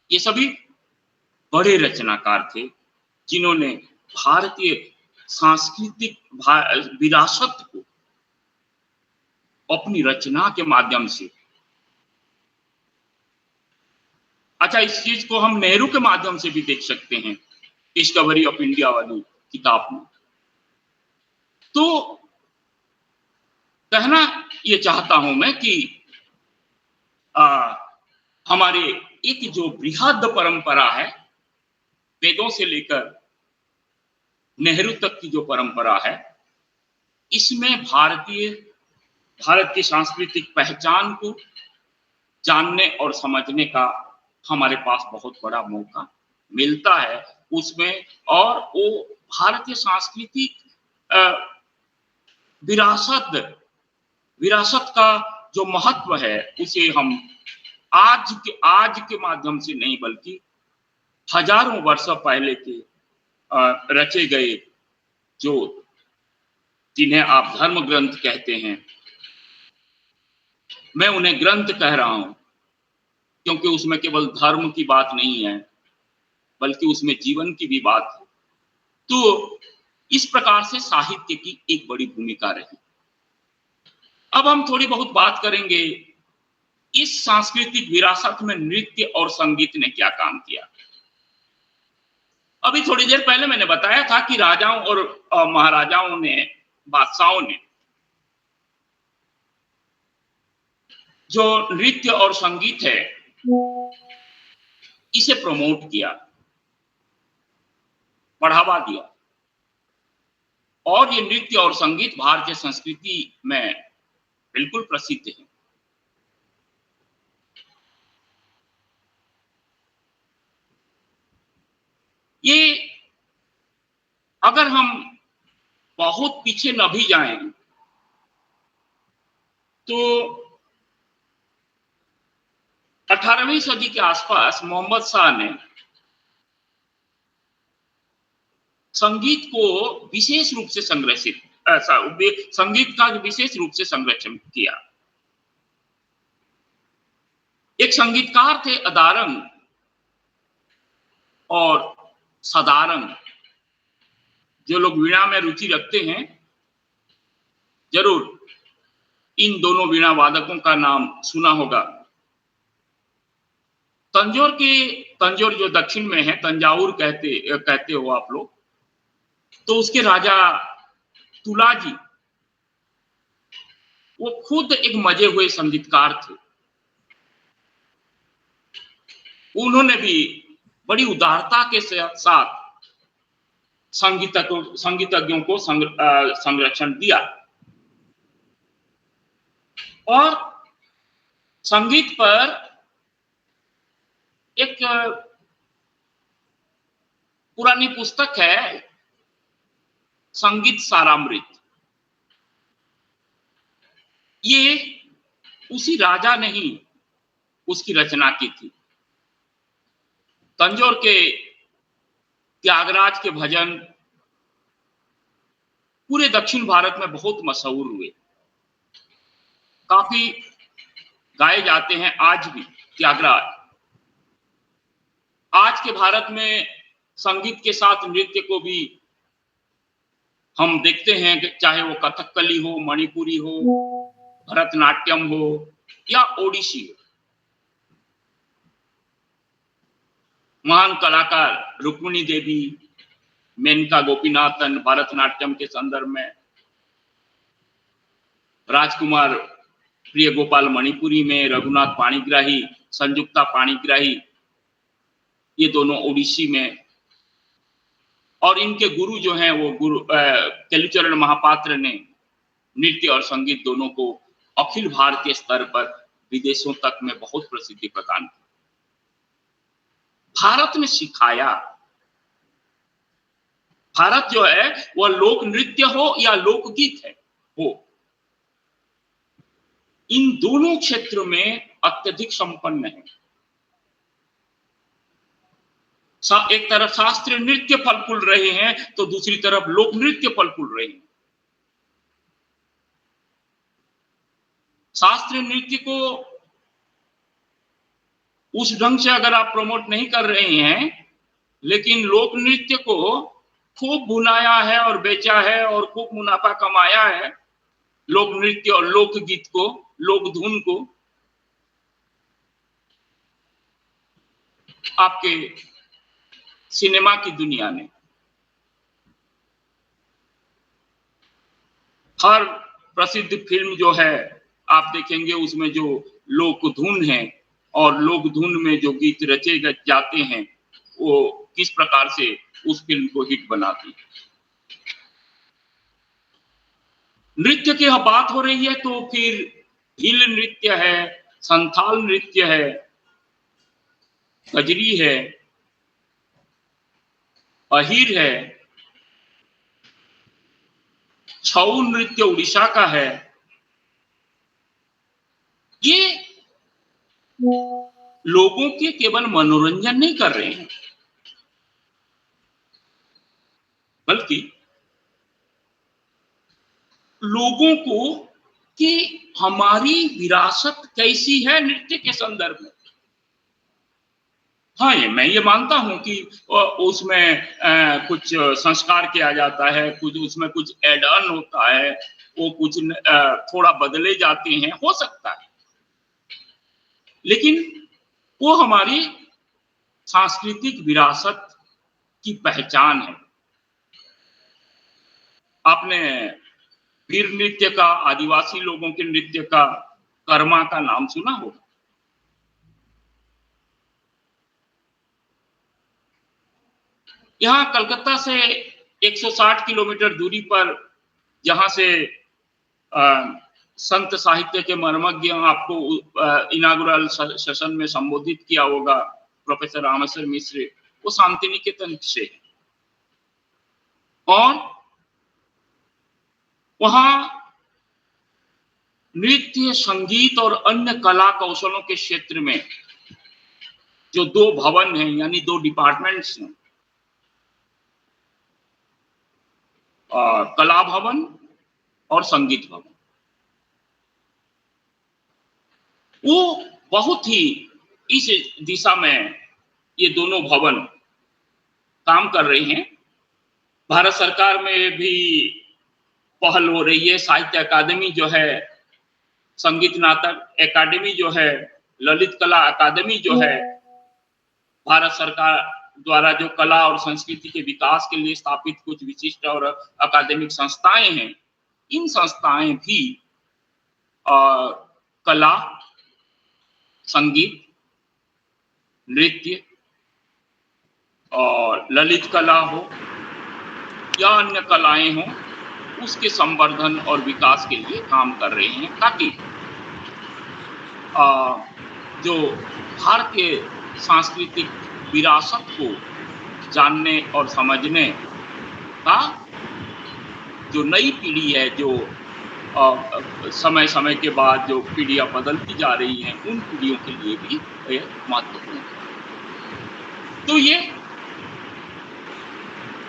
ये सभी बड़े रचनाकार थे जिन्होंने भारतीय सांस्कृतिक विरासत को अपनी रचना के माध्यम से, अच्छा इस चीज को हम नेहरू के माध्यम से भी देख सकते हैं, डिस्कवरी ऑफ इंडिया वाली किताब में। तो कहना ये चाहता हूं मैं कि हमारे एक जो बृहद परंपरा है, वेदों से लेकर नेहरू तक की जो परंपरा है, इसमें भारत की सांस्कृतिक पहचान को जानने और समझने का हमारे पास बहुत बड़ा मौका मिलता है उसमें। और वो भारतीय सांस्कृतिक विरासत का जो महत्व है, उसे हम आज के माध्यम से नहीं बल्कि हजारों वर्ष पहले के रचे गए, जो जिन्हें आप धर्म ग्रंथ कहते हैं, मैं उन्हें ग्रंथ कह रहा हूं क्योंकि उसमें केवल धर्म की बात नहीं है बल्कि उसमें जीवन की भी बात है। तो इस प्रकार से साहित्य की एक बड़ी भूमिका रही। अब हम थोड़ी बहुत बात करेंगे इस सांस्कृतिक विरासत में नृत्य और संगीत ने क्या काम किया। अभी थोड़ी देर पहले मैंने बताया था कि राजाओं और महाराजाओं ने, बादशाहों ने जो नृत्य और संगीत है इसे प्रमोट किया, बढ़ावा दिया, और ये नृत्य और संगीत भारतीय संस्कृति में बिल्कुल प्रसिद्ध है। ये अगर हम बहुत पीछे न भी जाएं तो 18वीं सदी के आसपास मोहम्मद शाह ने संगीत को विशेष रूप से संगीत का विशेष रूप से संरक्षण किया। एक संगीतकार थे अदारंग और सदारंग। जो लोग वीणा में रुचि रखते हैं जरूर इन दोनों वीणा वादकों का नाम सुना होगा। तंजौर जो दक्षिण में है, तंजावुर कहते हो आप लोग, तो उसके राजा तुलाजी वो खुद एक मजे हुए संगीतकार थे। उन्होंने भी बड़ी उदारता के साथ संगीतज्ञों को संरक्षण दिया और संगीत पर एक पुरानी पुस्तक है, संगीत सारामृत। ये उसी राजा ने ही उसकी रचना की थी। तंजौर के त्यागराज के भजन पूरे दक्षिण भारत में बहुत मशहूर हुए, काफी गाए जाते हैं आज भी त्यागराज। आज के भारत में संगीत के साथ नृत्य को भी हम देखते हैं कि चाहे वो कथकली हो, मणिपुरी हो, भरतनाट्यम हो या ओडिसी हो। महान कलाकार रुक्मिणी देवी, मेनका गोपीनाथन भरतनाट्यम के संदर्भ में, राजकुमार प्रिय गोपाल मणिपुरी में, रघुनाथ पाणिग्राही, संयुक्ता पाणिग्राही ये दोनों ओडिसी में, और इनके गुरु जो हैं वो गुरु केलुचरण महापात्र ने नृत्य और संगीत दोनों को अखिल भारतीय स्तर पर विदेशों तक में बहुत प्रसिद्धि प्रदान की, भारत में सिखाया। भारत जो है वह लोक नृत्य हो या लोकगीत है हो, इन दोनों क्षेत्र में अत्यधिक संपन्न है। एक तरफ शास्त्रीय नृत्य फल फूल रहे हैं तो दूसरी तरफ लोक नृत्य फल फूल रहे हैं। शास्त्रीय नृत्य को उस ढंग से अगर आप प्रमोट नहीं कर रहे हैं, लेकिन लोक नृत्य को खूब बुनाया है और बेचा है और खूब मुनाफा कमाया है, लोक नृत्य और लोकगीत को, लोक धुन को, आपके सिनेमा की दुनिया ने हर प्रसिद्ध फिल्म जो है आप देखेंगे उसमें जो लोक धुन है और लोक धुन में जो गीत रचे जाते हैं वो किस प्रकार से उस फिल्म को हिट बनाती है। नृत्य की बात हो रही है तो फिर भील नृत्य है, संथाल नृत्य है, कजरी है, अहीर है, छऊ नृत्य उड़ीसा का है। ये लोगों के केवल मनोरंजन नहीं कर रहे हैं, बल्कि लोगों को कि हमारी विरासत कैसी है नृत्य के संदर्भ में। हाँ, मैं ये मानता हूं कि उसमें कुछ संस्कार किया जाता है, कुछ उसमें कुछ एड ऑन होता है, वो कुछ थोड़ा बदले जाते हैं, हो सकता है, लेकिन वो हमारी सांस्कृतिक विरासत की पहचान है। आपने वीर नृत्य का, आदिवासी लोगों के नृत्य का, कर्मा का नाम सुना होगा। यहाँ कलकत्ता से 160 किलोमीटर दूरी पर, जहां से संत साहित्य के मर्मज्ञ आपको इनागुरल सेशन में संबोधित किया होगा प्रोफेसर रामेश्वर मिश्र, वो शांति निकेतन से है। और वहां नृत्य, संगीत और अन्य कला कौशलों के क्षेत्र में जो दो भवन हैं, यानी दो डिपार्टमेंट्स हैं, कला भवन और संगीत भवन, वो बहुत ही इस दिशा में ये दोनों भवन काम कर रहे हैं। भारत सरकार में भी पहल हो रही है। साहित्य अकादमी जो है, संगीत नाटक अकादमी जो है, ललित कला अकादमी जो है, भारत सरकार द्वारा जो कला और संस्कृति के विकास के लिए स्थापित कुछ विशिष्ट और अकादमिक संस्थाएं हैं, इन संस्थाएं भी कला, संगीत, नृत्य और ललित कला हो या अन्य कलाएं हो, उसके संवर्धन और विकास के लिए काम कर रहे हैं, ताकि जो भारतीय सांस्कृतिक विरासत को जानने और समझने का जो नई पीढ़ी है, जो समय समय के बाद जो पीढ़ियां बदलती जा रही हैं, उन पीढ़ियों के लिए भी यह महत्वपूर्ण है। तो ये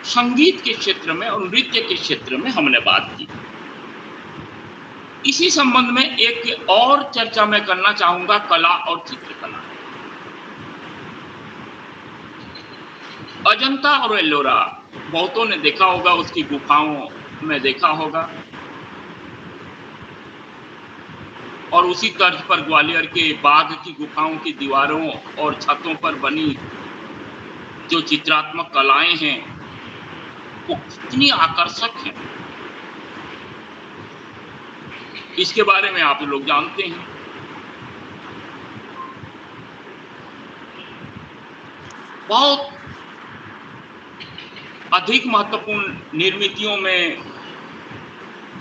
संगीत के क्षेत्र में और नृत्य के क्षेत्र में हमने बात की। इसी संबंध में एक और चर्चा मैं करना चाहूंगा, कला और चित्रकला। अजंता और एलोरा बहुतों ने देखा होगा, उसकी गुफाओं में देखा होगा, और उसी तर्ज पर ग्वालियर के बाघ की गुफाओं की दीवारों और छतों पर बनी जो चित्रात्मक कलाएं हैं वो कितनी आकर्षक हैं, इसके बारे में आप लोग जानते हैं। बहुत अधिक महत्वपूर्ण निर्मितियों में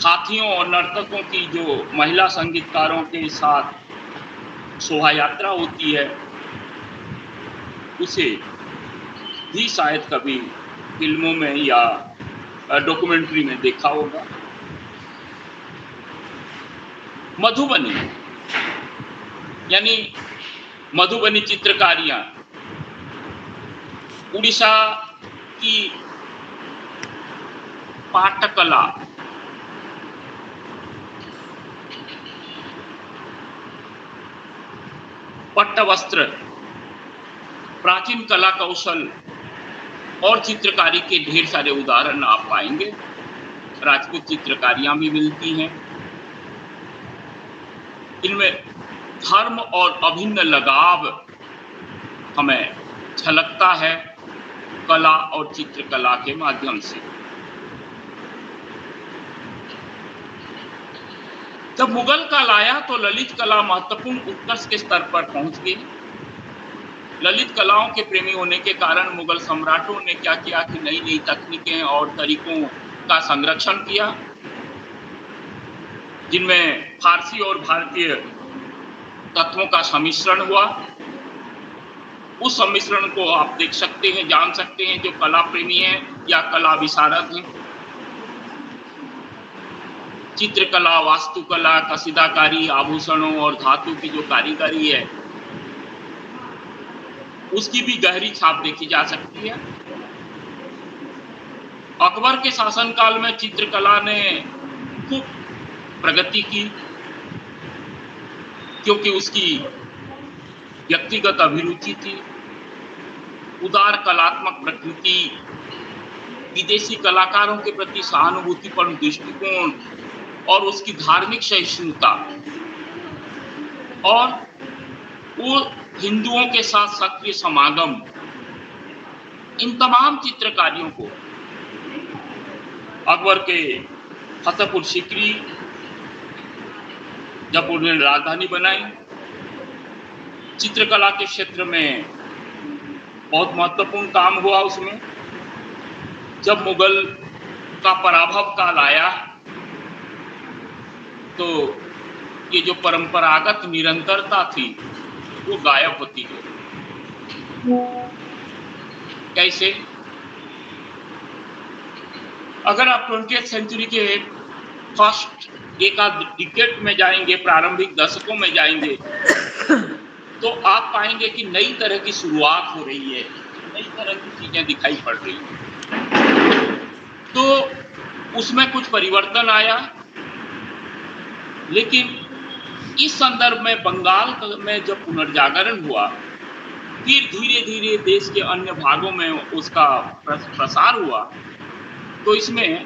हाथियों और नर्तकों की जो महिला संगीतकारों के साथ शोभा यात्रा होती है, उसे भी शायद कभी फिल्मों में या डॉक्यूमेंट्री में देखा होगा। मधुबनी यानी मधुबनी चित्रकारियां उड़ीसा की पाटकला, पट्टवस्त्र, प्राचीन कला कौशल और चित्रकारी के ढेर सारे उदाहरण आप पाएंगे। राजपूत चित्रकारियां भी मिलती हैं। इनमें धर्म और अभिन्न लगाव हमें झलकता है कला और चित्रकला के माध्यम से। जब मुगल काल आया तो ललित कला महत्वपूर्ण उत्कर्ष के स्तर पर पहुंच गई। ललित कलाओं के प्रेमी होने के कारण मुगल सम्राटों ने क्या किया कि नई नई तकनीकें और तरीकों का संरक्षण किया, जिनमें फारसी और भारतीय तत्वों का सम्मिश्रण हुआ। उस सम्मिश्रण को आप देख सकते हैं, जान सकते हैं जो कला प्रेमी हैं या कला विशारद हैं। चित्रकला, वास्तुकला, कसीदाकारी, आभूषणों और धातु की जो कारीगरी है, उसकी भी गहरी छाप देखी जा सकती है। अकबर के शासनकाल में चित्रकला ने खूब प्रगति की, क्योंकि उसकी व्यक्तिगत अभिरुचि थी, उदार कलात्मक प्रकृति, विदेशी कलाकारों के प्रति सहानुभूतिपूर्ण दृष्टिकोण और उसकी धार्मिक सहिष्णुता, और वो हिंदुओं के साथ सक्रिय समागम, इन तमाम चित्रकारियों को अकबर के फतेहपुर सीकरी जब उन्होंने राजधानी बनाई, चित्रकला के क्षेत्र में बहुत महत्वपूर्ण काम हुआ उसमें। जब मुगल का पराभव काल आया तो ये जो परंपरागत निरंतरता थी वो गायब होती गई। कैसे? अगर आप 20वीं सेंचुरी के फर्स्ट एक आध डिकेड में जाएंगे, प्रारंभिक दशकों में जाएंगे, तो आप पाएंगे कि नई तरह की शुरुआत हो रही है, नई तरह की चीजें दिखाई पड़ रही हैं। तो उसमें कुछ परिवर्तन आया, लेकिन इस संदर्भ में बंगाल में जब पुनर्जागरण हुआ, फिर धीरे धीरे देश के अन्य भागों में उसका प्रसार हुआ, तो इसमें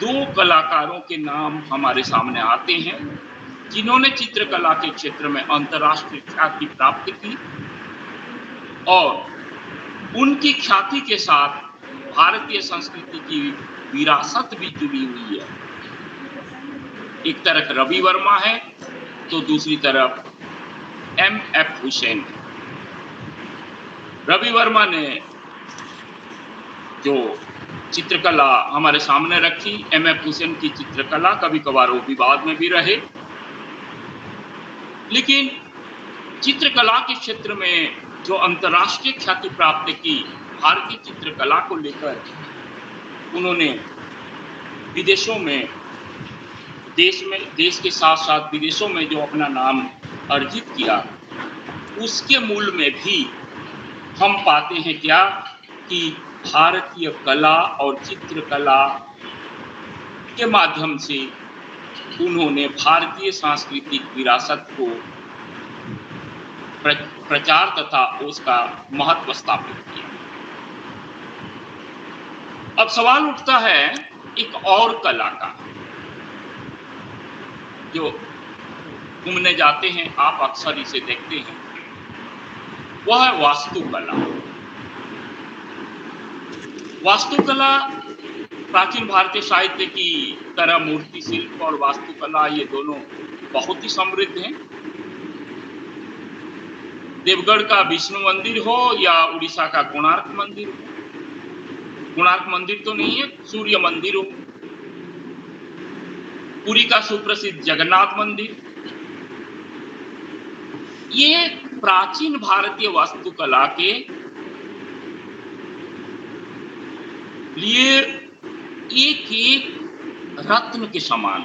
दो कलाकारों के नाम हमारे सामने आते हैं जिन्होंने चित्रकला के क्षेत्र में अंतर्राष्ट्रीय ख्याति प्राप्त की, और उनकी ख्याति के साथ भारतीय संस्कृति की विरासत भी जुड़ी हुई है। एक तरफ रवि वर्मा है तो दूसरी तरफ M.F. हुसैन है। रवि वर्मा ने जो चित्रकला हमारे सामने रखी, M.F. हुसैन की चित्रकला कभी कभार वो विवाद में भी रहे, लेकिन चित्रकला के क्षेत्र में जो अंतर्राष्ट्रीय ख्याति प्राप्त की भारतीय चित्रकला को लेकर उन्होंने विदेशों में, देश के साथ साथ विदेशों में जो अपना नाम अर्जित किया, उसके मूल में भी हम पाते हैं क्या कि भारतीय कला और चित्रकला के माध्यम से उन्होंने भारतीय सांस्कृतिक विरासत को प्रचार तथा उसका महत्व स्थापित किया। अब सवाल उठता है एक और कला का, जो घूमने जाते हैं आप अक्सर इसे देखते हैं, वह है वास्तुकला। वास्तुकला प्राचीन भारतीय साहित्य की तरह मूर्ति शिल्प और वास्तुकला ये दोनों बहुत ही समृद्ध हैं। देवगढ़ का विष्णु मंदिर हो या उड़ीसा का कोणार्क मंदिर हो, कोणार्क मंदिर तो नहीं है, सूर्य मंदिर हो, पुरी का सुप्रसिद्ध जगन्नाथ मंदिर, ये प्राचीन भारतीय वास्तुकला के लिए एक एक रत्न के समान।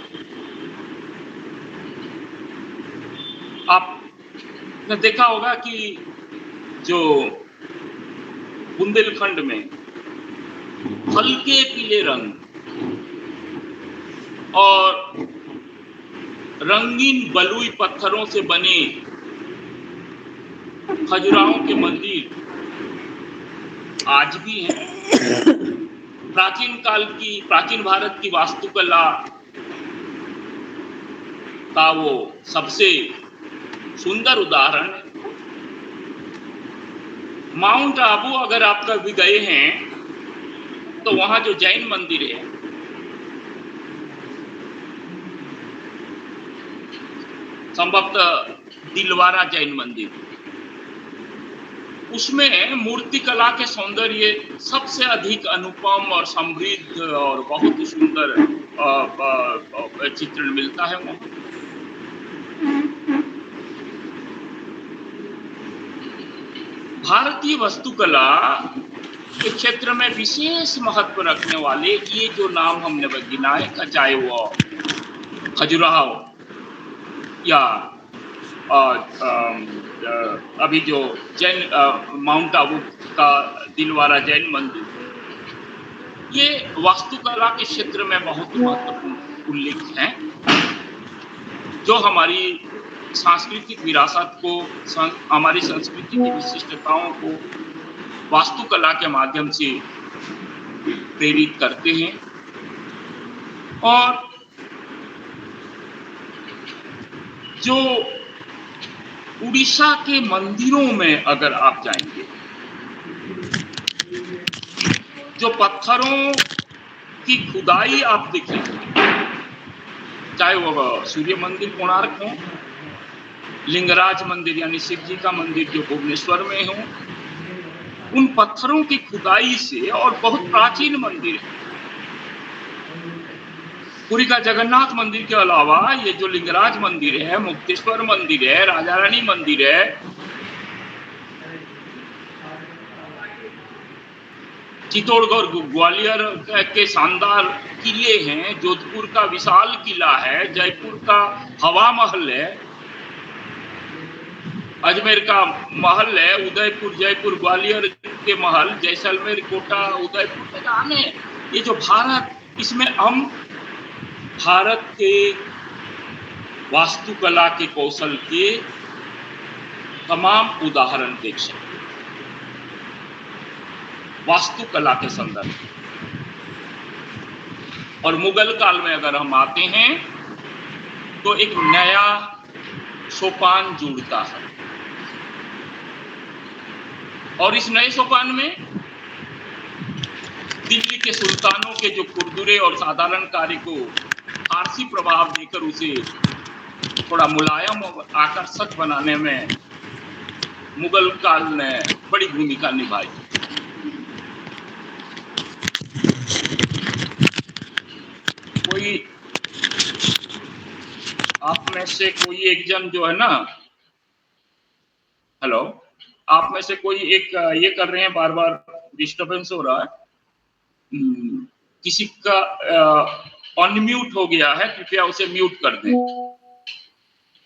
आपने देखा होगा कि जो बुंदेलखंड में हल्के पीले रंग और रंगीन बलुई पत्थरों से बने खजुराहों के मंदिर आज भी हैं। प्राचीन भारत की वास्तुकला का वो सबसे सुंदर उदाहरण है। माउंट आबू अगर आप कभी गए हैं तो वहां जो जैन मंदिर है, संभवतः दिलवारा जैन मंदिर, उसमें मूर्तिकला के सौंदर्य सबसे अधिक अनुपम और समृद्ध और बहुत ही सुंदर चित्रण मिलता है वहां। भारतीय वास्तुकला के क्षेत्र में विशेष महत्व रखने वाले ये जो नाम हमने गिनाए, चाहे वो खजुराहो या अभी जो जैन माउंट आबू का दिलवारा जैन मंदिर, ये वास्तुकला के क्षेत्र में बहुत महत्वपूर्ण उल्लेख हैं, जो हमारी सांस्कृतिक विरासत को, हमारी संस्कृति की विशिष्टताओं को वास्तुकला के माध्यम से प्रेरित करते हैं। और जो उड़ीसा के मंदिरों में अगर आप जाएंगे, जो पत्थरों की खुदाई आप देखेंगे, चाहे वो सूर्य मंदिर कोणार्क हो, लिंगराज मंदिर यानी शिव जी का मंदिर जो भुवनेश्वर में हो, उन पत्थरों की खुदाई से, और बहुत प्राचीन मंदिर है। पुरी का जगन्नाथ मंदिर के अलावा ये जो लिंगराज मंदिर है, मुक्तेश्वर मंदिर है, राजा रानी मंदिर है, चित्तौड़गढ़ ग्वालियर के शानदार किले हैं, जोधपुर का विशाल किला है, जयपुर का हवा महल है, अजमेर का महल है, उदयपुर, जयपुर, ग्वालियर के महल, जैसलमेर, कोटा, उदयपुर के जाने, ये जो भारत, इसमें हम भारत के वास्तुकला के कौशल के तमाम उदाहरण देख सकते हैं वास्तुकला के संदर्भ। और मुगल काल में अगर हम आते हैं तो एक नया सोपान जुड़ता है, और इस नए सोपान में दिल्ली के सुल्तानों के जो खुरदुरे और साधारण कार्य को फारसी प्रभाव देकर उसे थोड़ा मुलायम और आकर्षक बनाने में मुगल काल ने बड़ी भूमिका निभाई। कोई आप में से कोई एक जन जो है ना, हेलो, आप में से कोई एक ये कर रहे हैं, बार बार डिस्टरबेंस हो रहा है। किसी का अनम्यूट हो गया है, कृपया उसे म्यूट कर दें।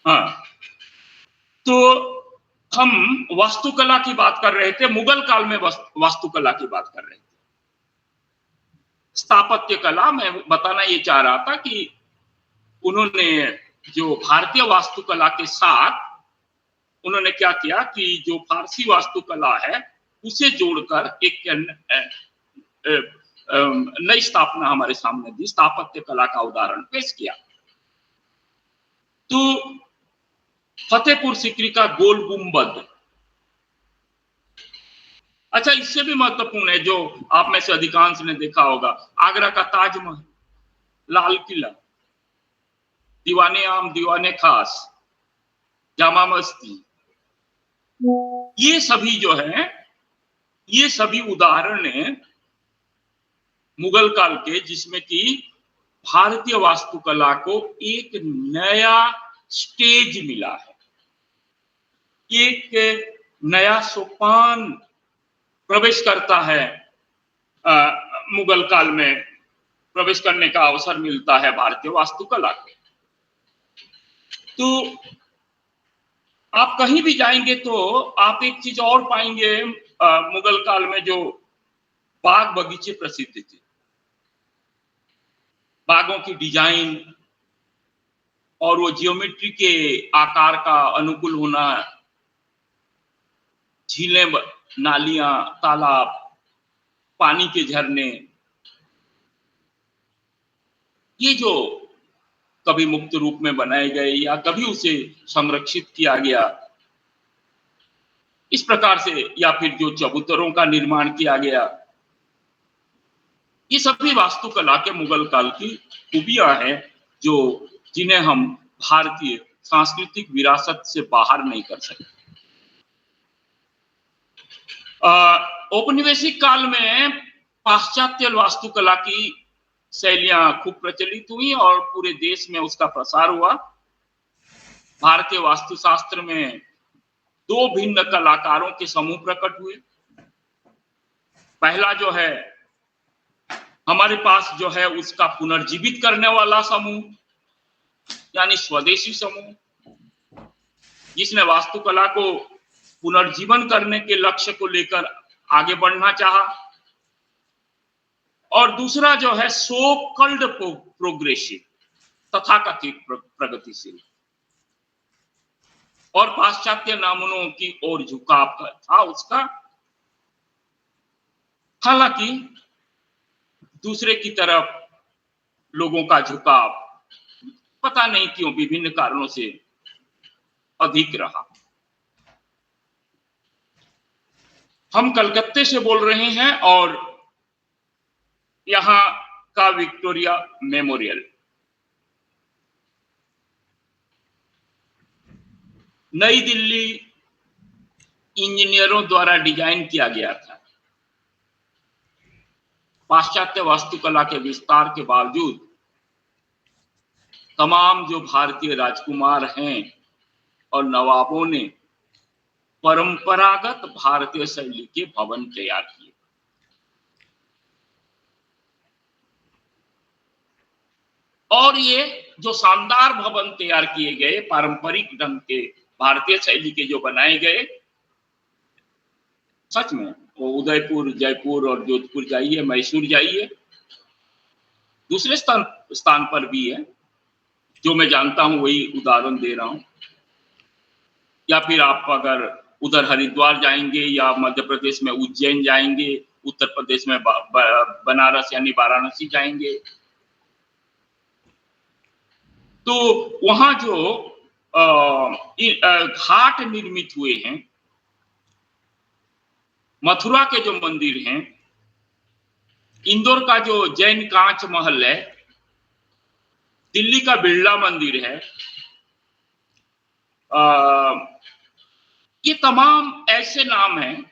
हाँ, तो हम वास्तुकला की बात कर रहे थे, मुगल काल में वास्तुकला की बात कर रहे थे। स्थापत्य कला मैं बताना ये चाह रहा था कि उन्होंने जो भारतीय वास्तुकला के साथ उन्होंने क्या किया कि जो फारसी वास्तुकला है उसे जोड़कर एक नई स्थापना हमारे सामने दी, स्थापत्य कला का उदाहरण पेश किया। तो फतेहपुर सीकरी का गोल गुंबद, अच्छा इससे भी महत्वपूर्ण है, जो आप में से अधिकांश ने देखा होगा, आगरा का ताजमहल, लाल किला, दीवाने आम दीवाने खास, जामा मस्जिद, ये सभी जो है, ये सभी उदाहरण है मुगल काल के, जिसमें कि भारतीय वास्तुकला को एक नया स्टेज मिला है, एक नया सोपान प्रवेश करता है। मुगल काल में प्रवेश करने का अवसर मिलता है भारतीय वास्तुकला को। तो आप कहीं भी जाएंगे तो आप एक चीज और पाएंगे, मुगल काल में जो बाग बगीचे प्रसिद्ध थे, बागों की डिजाइन और वो जियोमेट्री के आकार का अनुकूल होना, झीलें, नालियां, तालाब, पानी के झरने, ये जो कभी मुक्त रूप में बनाए गए या कभी उसे संरक्षित किया गया, इस प्रकार से, या फिर जो चबूतरों का निर्माण किया गया, ये सभी वास्तुकला के मुगल काल की खूबियां हैं, जो जिन्हें हम भारतीय सांस्कृतिक विरासत से बाहर नहीं कर सकते। औपनिवेशिक काल में पाश्चात्य वास्तुकला की शैलियां खूब प्रचलित हुई और पूरे देश में उसका प्रसार हुआ। भारतीय वास्तुशास्त्र में दो भिन्न कलाकारों के समूह प्रकट हुए। पहला जो है हमारे पास जो है उसका पुनर्जीवित करने वाला समूह, यानी स्वदेशी समूह, जिसने वास्तुकला को पुनर्जीवन करने के लक्ष्य को लेकर आगे बढ़ना चाहा। और दूसरा जो है सो कल्ड प्रोग्रेसिव, तथाकथित प्रगतिशील और पाश्चात्य नामों की ओर झुकाव था उसका। हालांकि दूसरे की तरफ लोगों का झुकाव पता नहीं क्यों विभिन्न कारणों से अधिक रहा। हम कलकत्ते से बोल रहे हैं और यहां का विक्टोरिया मेमोरियल नई दिल्ली इंजीनियरों द्वारा डिजाइन किया गया था। पाश्चात्य वास्तुकला के विस्तार के बावजूद तमाम जो भारतीय राजकुमार हैं और नवाबों ने परंपरागत भारतीय शैली के भवन तैयार किए। और ये जो शानदार भवन तैयार किए गए, पारंपरिक ढंग के भारतीय शैली के जो बनाए गए, सच में वो उदयपुर, जयपुर और जोधपुर जाइए, मैसूर जाइए, दूसरे स्थान पर भी है, जो मैं जानता हूं वही उदाहरण दे रहा हूं। या फिर आप अगर उधर हरिद्वार जाएंगे या मध्य प्रदेश में उज्जैन जाएंगे, उत्तर प्रदेश में बनारस यानी वाराणसी जाएंगे, तो वहां जो घाट निर्मित हुए हैं, मथुरा के जो मंदिर हैं, इंदौर का जो जैन कांच महल है, दिल्ली का बिरला मंदिर है, ये तमाम ऐसे नाम हैं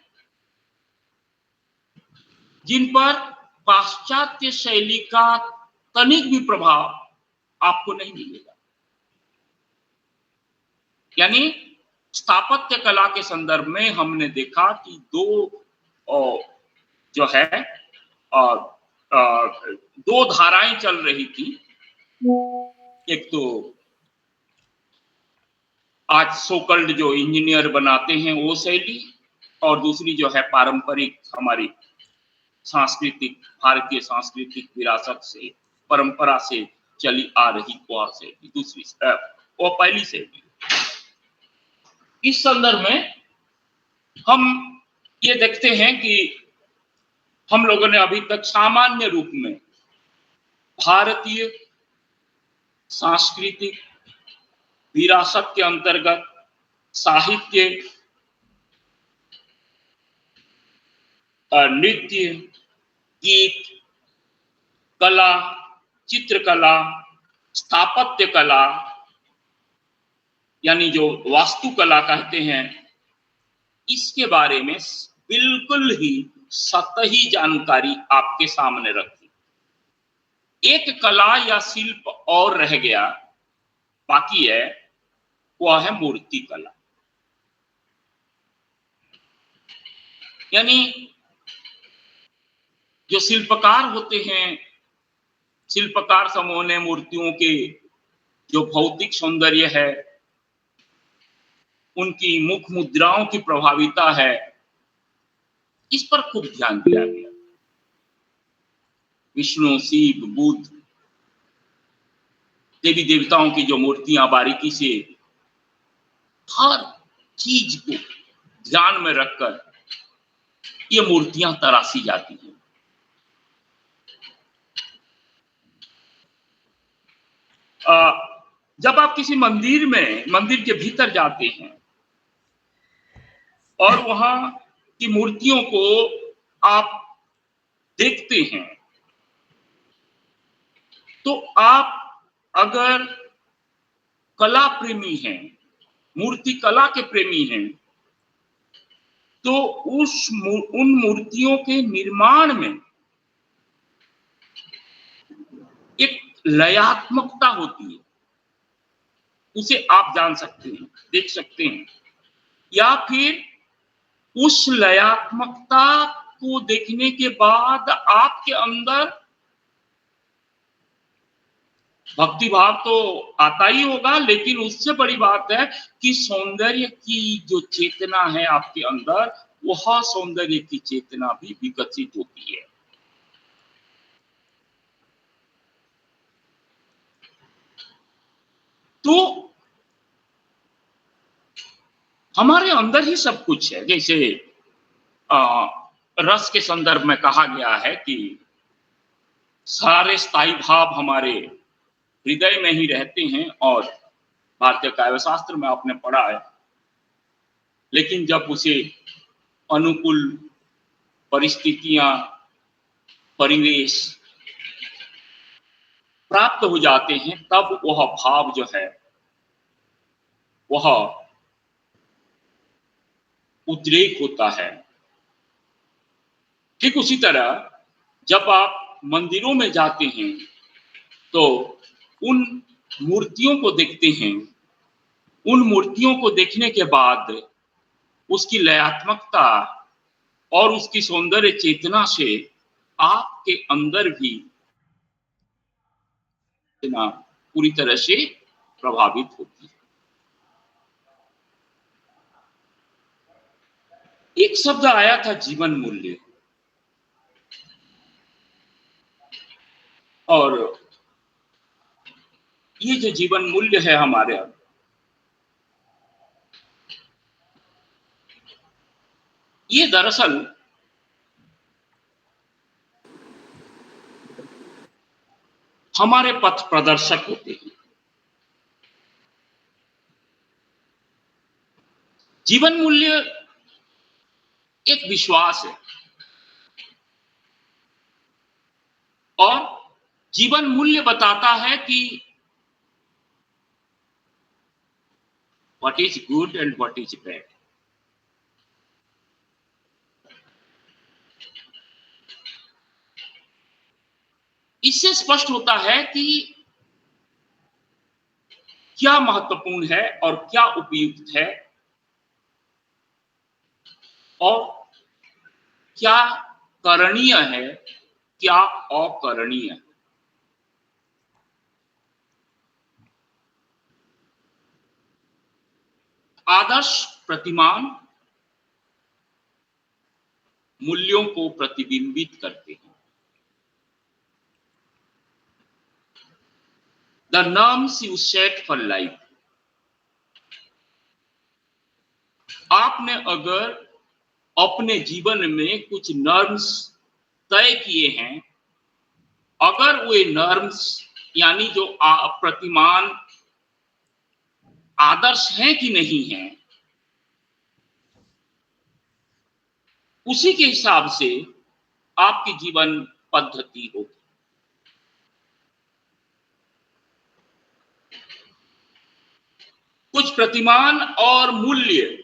जिन पर पाश्चात्य शैली का तनिक भी प्रभाव आपको नहीं मिलेगा। यानी स्थापत्य कला के संदर्भ में हमने देखा कि जो है दो धाराएं चल रही थी। एक तो आज सोकल्ड जो इंजीनियर बनाते हैं वो शैली, और दूसरी जो है पारंपरिक हमारी सांस्कृतिक भारतीय सांस्कृतिक विरासत से परंपरा से चली आ रही वह शैली, दूसरी वो पहली शैली। इस संदर्भ में हम ये देखते हैं कि हम लोगों ने अभी तक सामान्य रूप में भारतीय सांस्कृतिक विरासत के अंतर्गत साहित्य, नृत्य, गीत, कला, चित्रकला, स्थापत्य कला यानी जो वास्तुकला कहते हैं, इसके बारे में बिल्कुल ही सतही जानकारी आपके सामने रखी। एक कला या शिल्प और रह गया, बाकी है वह है मूर्ति कला। यानी जो शिल्पकार होते हैं, शिल्पकार समूह ने मूर्तियों के जो भौतिक सौंदर्य है, उनकी मुख मुद्राओं की प्रभाविता है, इस पर खूब ध्यान दिया गया। विष्णु, शिव, बुद्ध, देवी देवताओं की जो मूर्तियां बारीकी से हर चीज को ध्यान में रखकर ये मूर्तियां तराशी जाती हैं। जब आप किसी मंदिर के भीतर जाते हैं और वहां की मूर्तियों को आप देखते हैं, तो आप अगर कला प्रेमी हैं, मूर्ति कला के प्रेमी हैं, तो उन मूर्तियों के निर्माण में एक लयात्मकता होती है, उसे आप जान सकते हैं, देख सकते हैं, या फिर उस लयात्मकता को देखने के बाद आपके अंदर भक्ति भाव तो आता ही होगा, लेकिन उससे बड़ी बात है कि सौंदर्य की जो चेतना है आपके अंदर, वह सौंदर्य की चेतना भी विकसित होती है। तो हमारे अंदर ही सब कुछ है। जैसे रस के संदर्भ में कहा गया है कि सारे स्थायी भाव हमारे हृदय में ही रहते हैं, और भारतीय काव्य शास्त्र में आपने पढ़ा है, लेकिन जब उसे अनुकूल परिस्थितियां, परिवेश प्राप्त हो जाते हैं, तब वह भाव जो है वह उद्रेक होता है। ठीक उसी तरह जब आप मंदिरों में जाते हैं तो उन मूर्तियों को देखते हैं, उन मूर्तियों को देखने के बाद उसकी लयात्मकता और उसकी सौंदर्य चेतना से आपके अंदर भी पूरी तरह से प्रभावित होती है। एक शब्द आया था जीवन मूल्य, और ये जो जीवन मूल्य है हमारे, ये दरअसल हमारे पथ प्रदर्शक होते हैं। जीवन मूल्य एक विश्वास है, और जीवन मूल्य बताता है कि what is good and what is bad. इससे स्पष्ट होता है कि क्या महत्वपूर्ण है और क्या उपयुक्त है और क्या करणीय है, क्या अकरणीय है। आदर्श प्रतिमान मूल्यों को प्रतिबिंबित करते हैं। The norms you set for life. आपने अगर अपने जीवन में कुछ नॉर्म्स तय किए हैं, अगर वे नॉर्म्स यानी जो प्रतिमान आदर्श हैं कि नहीं हैं, उसी के हिसाब से आपकी जीवन पद्धति होगी। कुछ प्रतिमान और मूल्य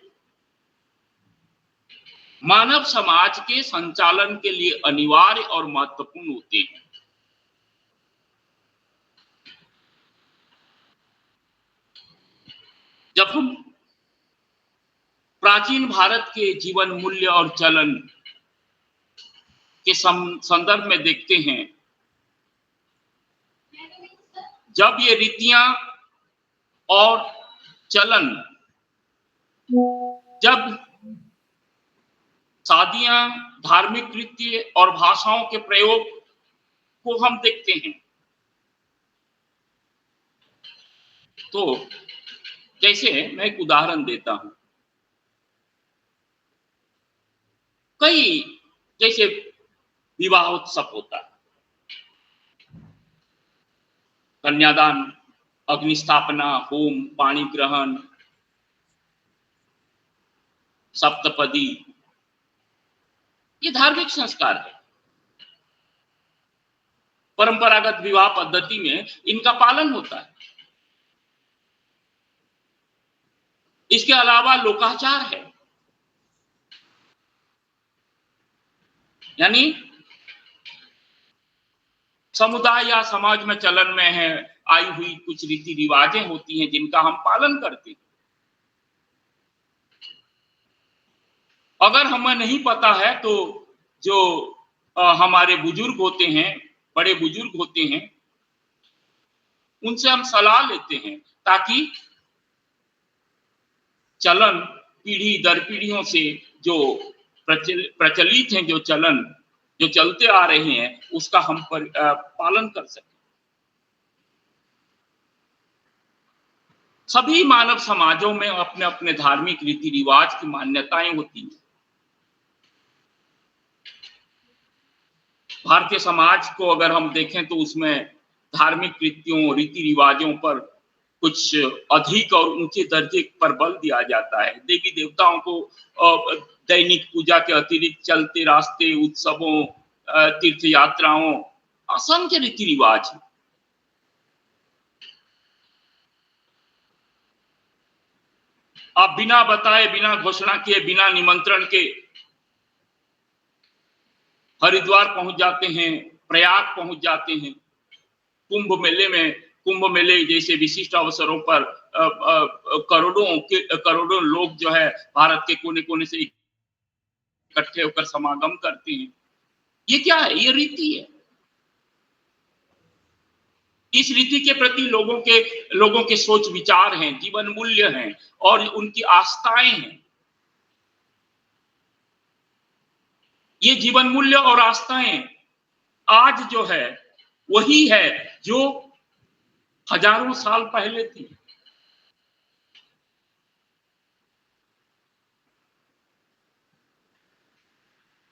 मानव समाज के संचालन के लिए अनिवार्य और महत्वपूर्ण होते हैं। जब हम प्राचीन भारत के जीवन मूल्य और चलन के संदर्भ में देखते हैं, जब ये रीतियां और चलन, जब शादियां, धार्मिक रीति और भाषाओं के प्रयोग को हम देखते हैं, तो जैसे मैं एक उदाहरण देता हूं। कई जैसे विवाह उत्सव होता है, कन्यादान, अग्निस्थापना, होम, पाणी ग्रहण, सप्तपदी, ये धार्मिक संस्कार है। परंपरागत विवाह पद्धति में इनका पालन होता है। इसके अलावा लोकाचार है, यानी समुदाय या समाज में चलन में है आई हुई कुछ रीति रिवाजें होती हैं जिनका हम पालन करते हैं। अगर हमें नहीं पता है तो जो हमारे बुजुर्ग होते हैं, बड़े बुजुर्ग होते हैं, उनसे हम सलाह लेते हैं ताकि चलन पीढ़ी दर पीढ़ियों से जो प्रचलित हैं, जो चलन जो चलते आ रहे हैं, उसका हम पालन कर सकें। सभी मानव समाजों में अपने अपने धार्मिक रीति रिवाज की मान्यताएं होती हैं। भारतीय समाज को अगर हम देखें तो उसमें धार्मिक रीतियों, रीति रिवाजों पर कुछ अधिक और ऊंचे दर्जे पर बल दिया जाता है। देवी देवताओं को दैनिक पूजा के अतिरिक्त चलते रास्ते, उत्सवों, तीर्थ यात्राओं, असंख्य रीति रिवाज। आप बिना बताए, बिना घोषणा किए, बिना निमंत्रण के हरिद्वार पहुंच जाते हैं, प्रयाग पहुंच जाते हैं। कुंभ मेले जैसे विशिष्ट अवसरों पर करोड़ों लोग जो है भारत के कोने कोने से इकट्ठे होकर समागम करते हैं। ये क्या है? ये रीति है। इस रीति के प्रति लोगों के सोच विचार हैं, जीवन मूल्य हैं और उनकी आस्थाएं हैं। ये जीवन मूल्य और आस्थाएं आज जो है वही है जो हजारों साल पहले थी।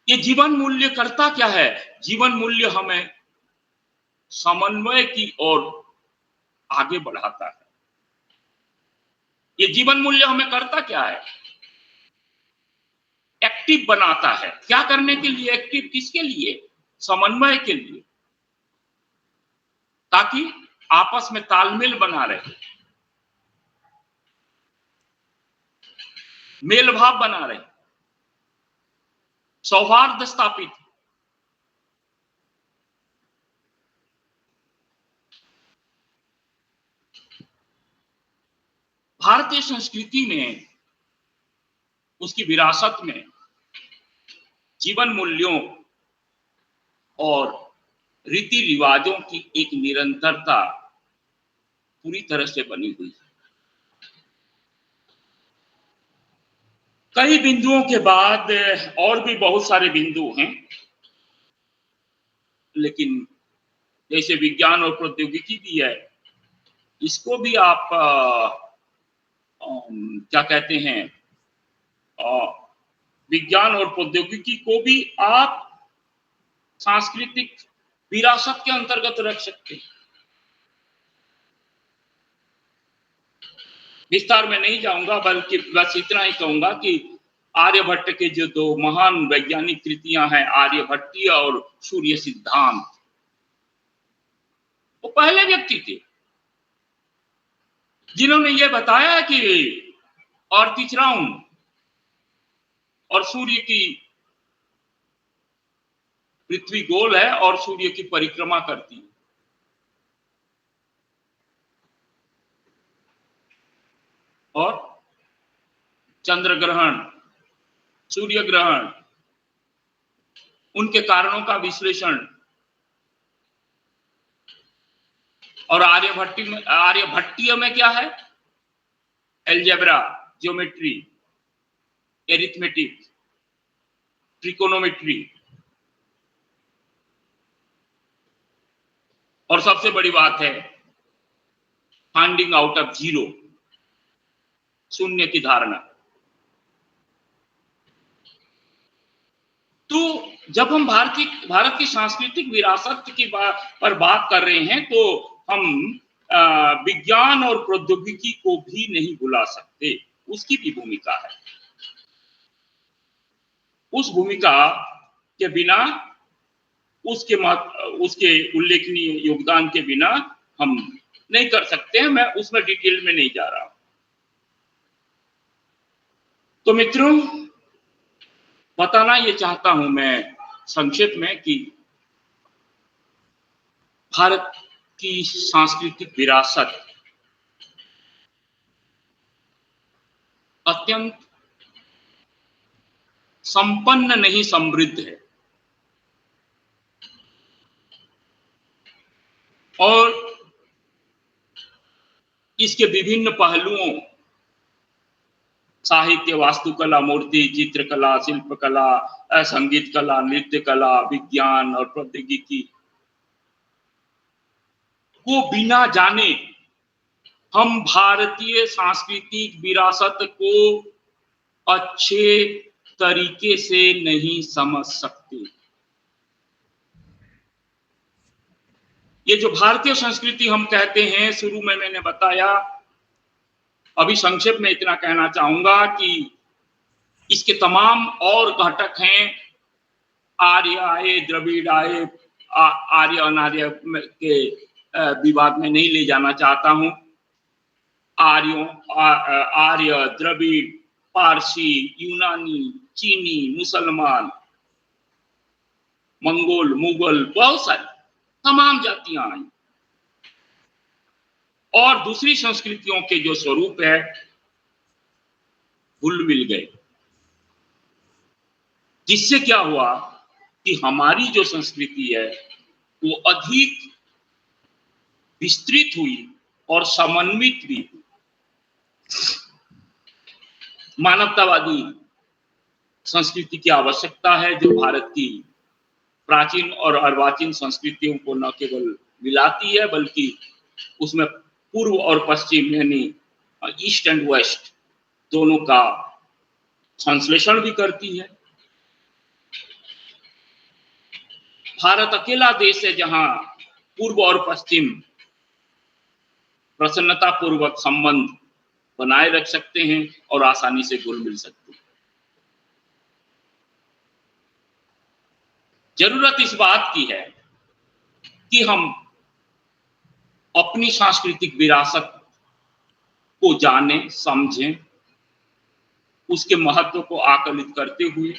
ये जीवन मूल्य करता क्या है? जीवन मूल्य हमें समन्वय की ओर आगे बढ़ाता है। ये जीवन मूल्य हमें करता क्या है? एक्टिव बनाता है। क्या करने के लिए एक्टिव? किसके लिए? समन्वय के लिए, ताकि आपस में तालमेल बना रहे, मेल भाव बना रहे, सौहार्द स्थापित। भारतीय संस्कृति में, उसकी विरासत में जीवन मूल्यों और रीति रिवाजों की एक निरंतरता पूरी तरह से बनी हुई है। कई बिंदुओं के बाद और भी बहुत सारे बिंदु हैं, लेकिन जैसे विज्ञान और प्रौद्योगिकी भी है, इसको भी आप क्या कहते हैं, विज्ञान और प्रौद्योगिकी को भी आप सांस्कृतिक विरासत के अंतर्गत रख सकते हैं। विस्तार में नहीं जाऊंगा, बल्कि बस इतना ही कहूंगा कि आर्यभट्ट के जो दो महान वैज्ञानिक कृतियां हैं, आर्यभट्टीय और सूर्य सिद्धांत, वो पहले व्यक्ति थे जिन्होंने ये बताया कि अर्थ इज राउंड और सूर्य की पृथ्वी गोल है और सूर्य की परिक्रमा करती है। और चंद्र ग्रहण, सूर्य ग्रहण, उनके कारणों का विश्लेषण, और आर्यभट्टीय में क्या है, एल्जेब्रा, ज्योमेट्री, एरिथमेटिक, ट्रिकोनोमेट्री, और सबसे बड़ी बात है फाइंडिंग आउट ऑफ जीरो, शून्य की धारणा। तो जब हम भारत की सांस्कृतिक विरासत की पर बात कर रहे हैं, तो हम विज्ञान और प्रौद्योगिकी को भी नहीं भुला सकते, उसकी भी भूमिका है। उस भूमिका के बिना, उसके उल्लेखनीय योगदान के बिना हम नहीं कर सकते हैं। मैं उसमें डिटेल में नहीं जा रहा हूं। तो मित्रों, बताना ये चाहता हूं मैं संक्षेप में कि भारत की सांस्कृतिक विरासत अत्यंत संपन्न नहीं, समृद्ध है। और इसके विभिन्न पहलुओं, साहित्य, वास्तुकला, मूर्ति, चित्रकला, शिल्पकला, संगीत कला, नृत्य कला, विज्ञान और प्रौद्योगिकी को बिना जाने हम भारतीय सांस्कृतिक विरासत को अच्छे तरीके से नहीं समझ सकते। ये जो भारतीय संस्कृति हम कहते हैं, शुरू में मैंने बताया, अभी संक्षेप में इतना कहना चाहूंगा कि इसके तमाम और घटक हैं। आर्य आए, द्रविड़ आए, आर्य अनार्य के विवाद में नहीं ले जाना चाहता हूं। आर्य, द्रविड़, पारसी, यूनानी, चीनी, मुसलमान, मंगोल, मुगल, बहुत सारी तमाम जातियां आई। और दूसरी संस्कृतियों के जो स्वरूप है, घुल मिल गए, जिससे क्या हुआ कि हमारी जो संस्कृति है वो अधिक विस्तृत हुई और समन्वित भी हुई। मानवतावादी संस्कृति की आवश्यकता है, जो भारत की प्राचीन और अर्वाचीन संस्कृतियों को न केवल मिलाती है, बल्कि उसमें पूर्व और पश्चिम, यानी ईस्ट एंड वेस्ट, दोनों का संश्लेषण भी करती है। भारत अकेला देश है जहां पूर्व और पश्चिम प्रसन्नता पूर्वक संबंध बनाए रख सकते हैं और आसानी से घुल मिल सकते हैं। जरूरत इस बात की है कि हम अपनी सांस्कृतिक विरासत को जानें, समझें, उसके महत्व को आकलित करते हुए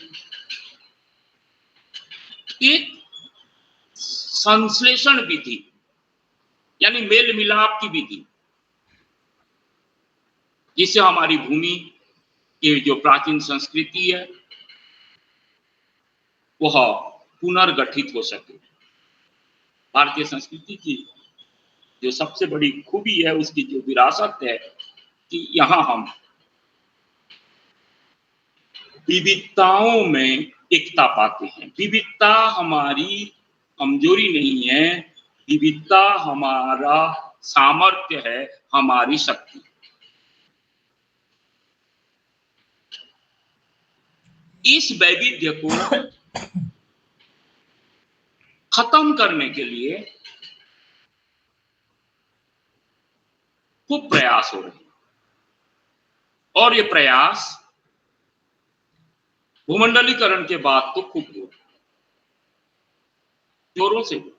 एक संश्लेषण विधि, यानी मेल मिलाप की विधि, जिससे हमारी भूमि की जो प्राचीन संस्कृति है वह पुनर्गठित हो सके। भारतीय संस्कृति की जो सबसे बड़ी खूबी है, उसकी जो विरासत है कि यहाँ हम विविधताओं में एकता पाते हैं। विविधता हमारी कमजोरी नहीं है, विविधता हमारा सामर्थ्य है, हमारी शक्ति। इस वैविध्य को खत्म करने के लिए खूब प्रयास हो रहे हैं, और ये प्रयास भूमंडलीकरण के बाद तो खूब हुआ, जोरों से हुआ,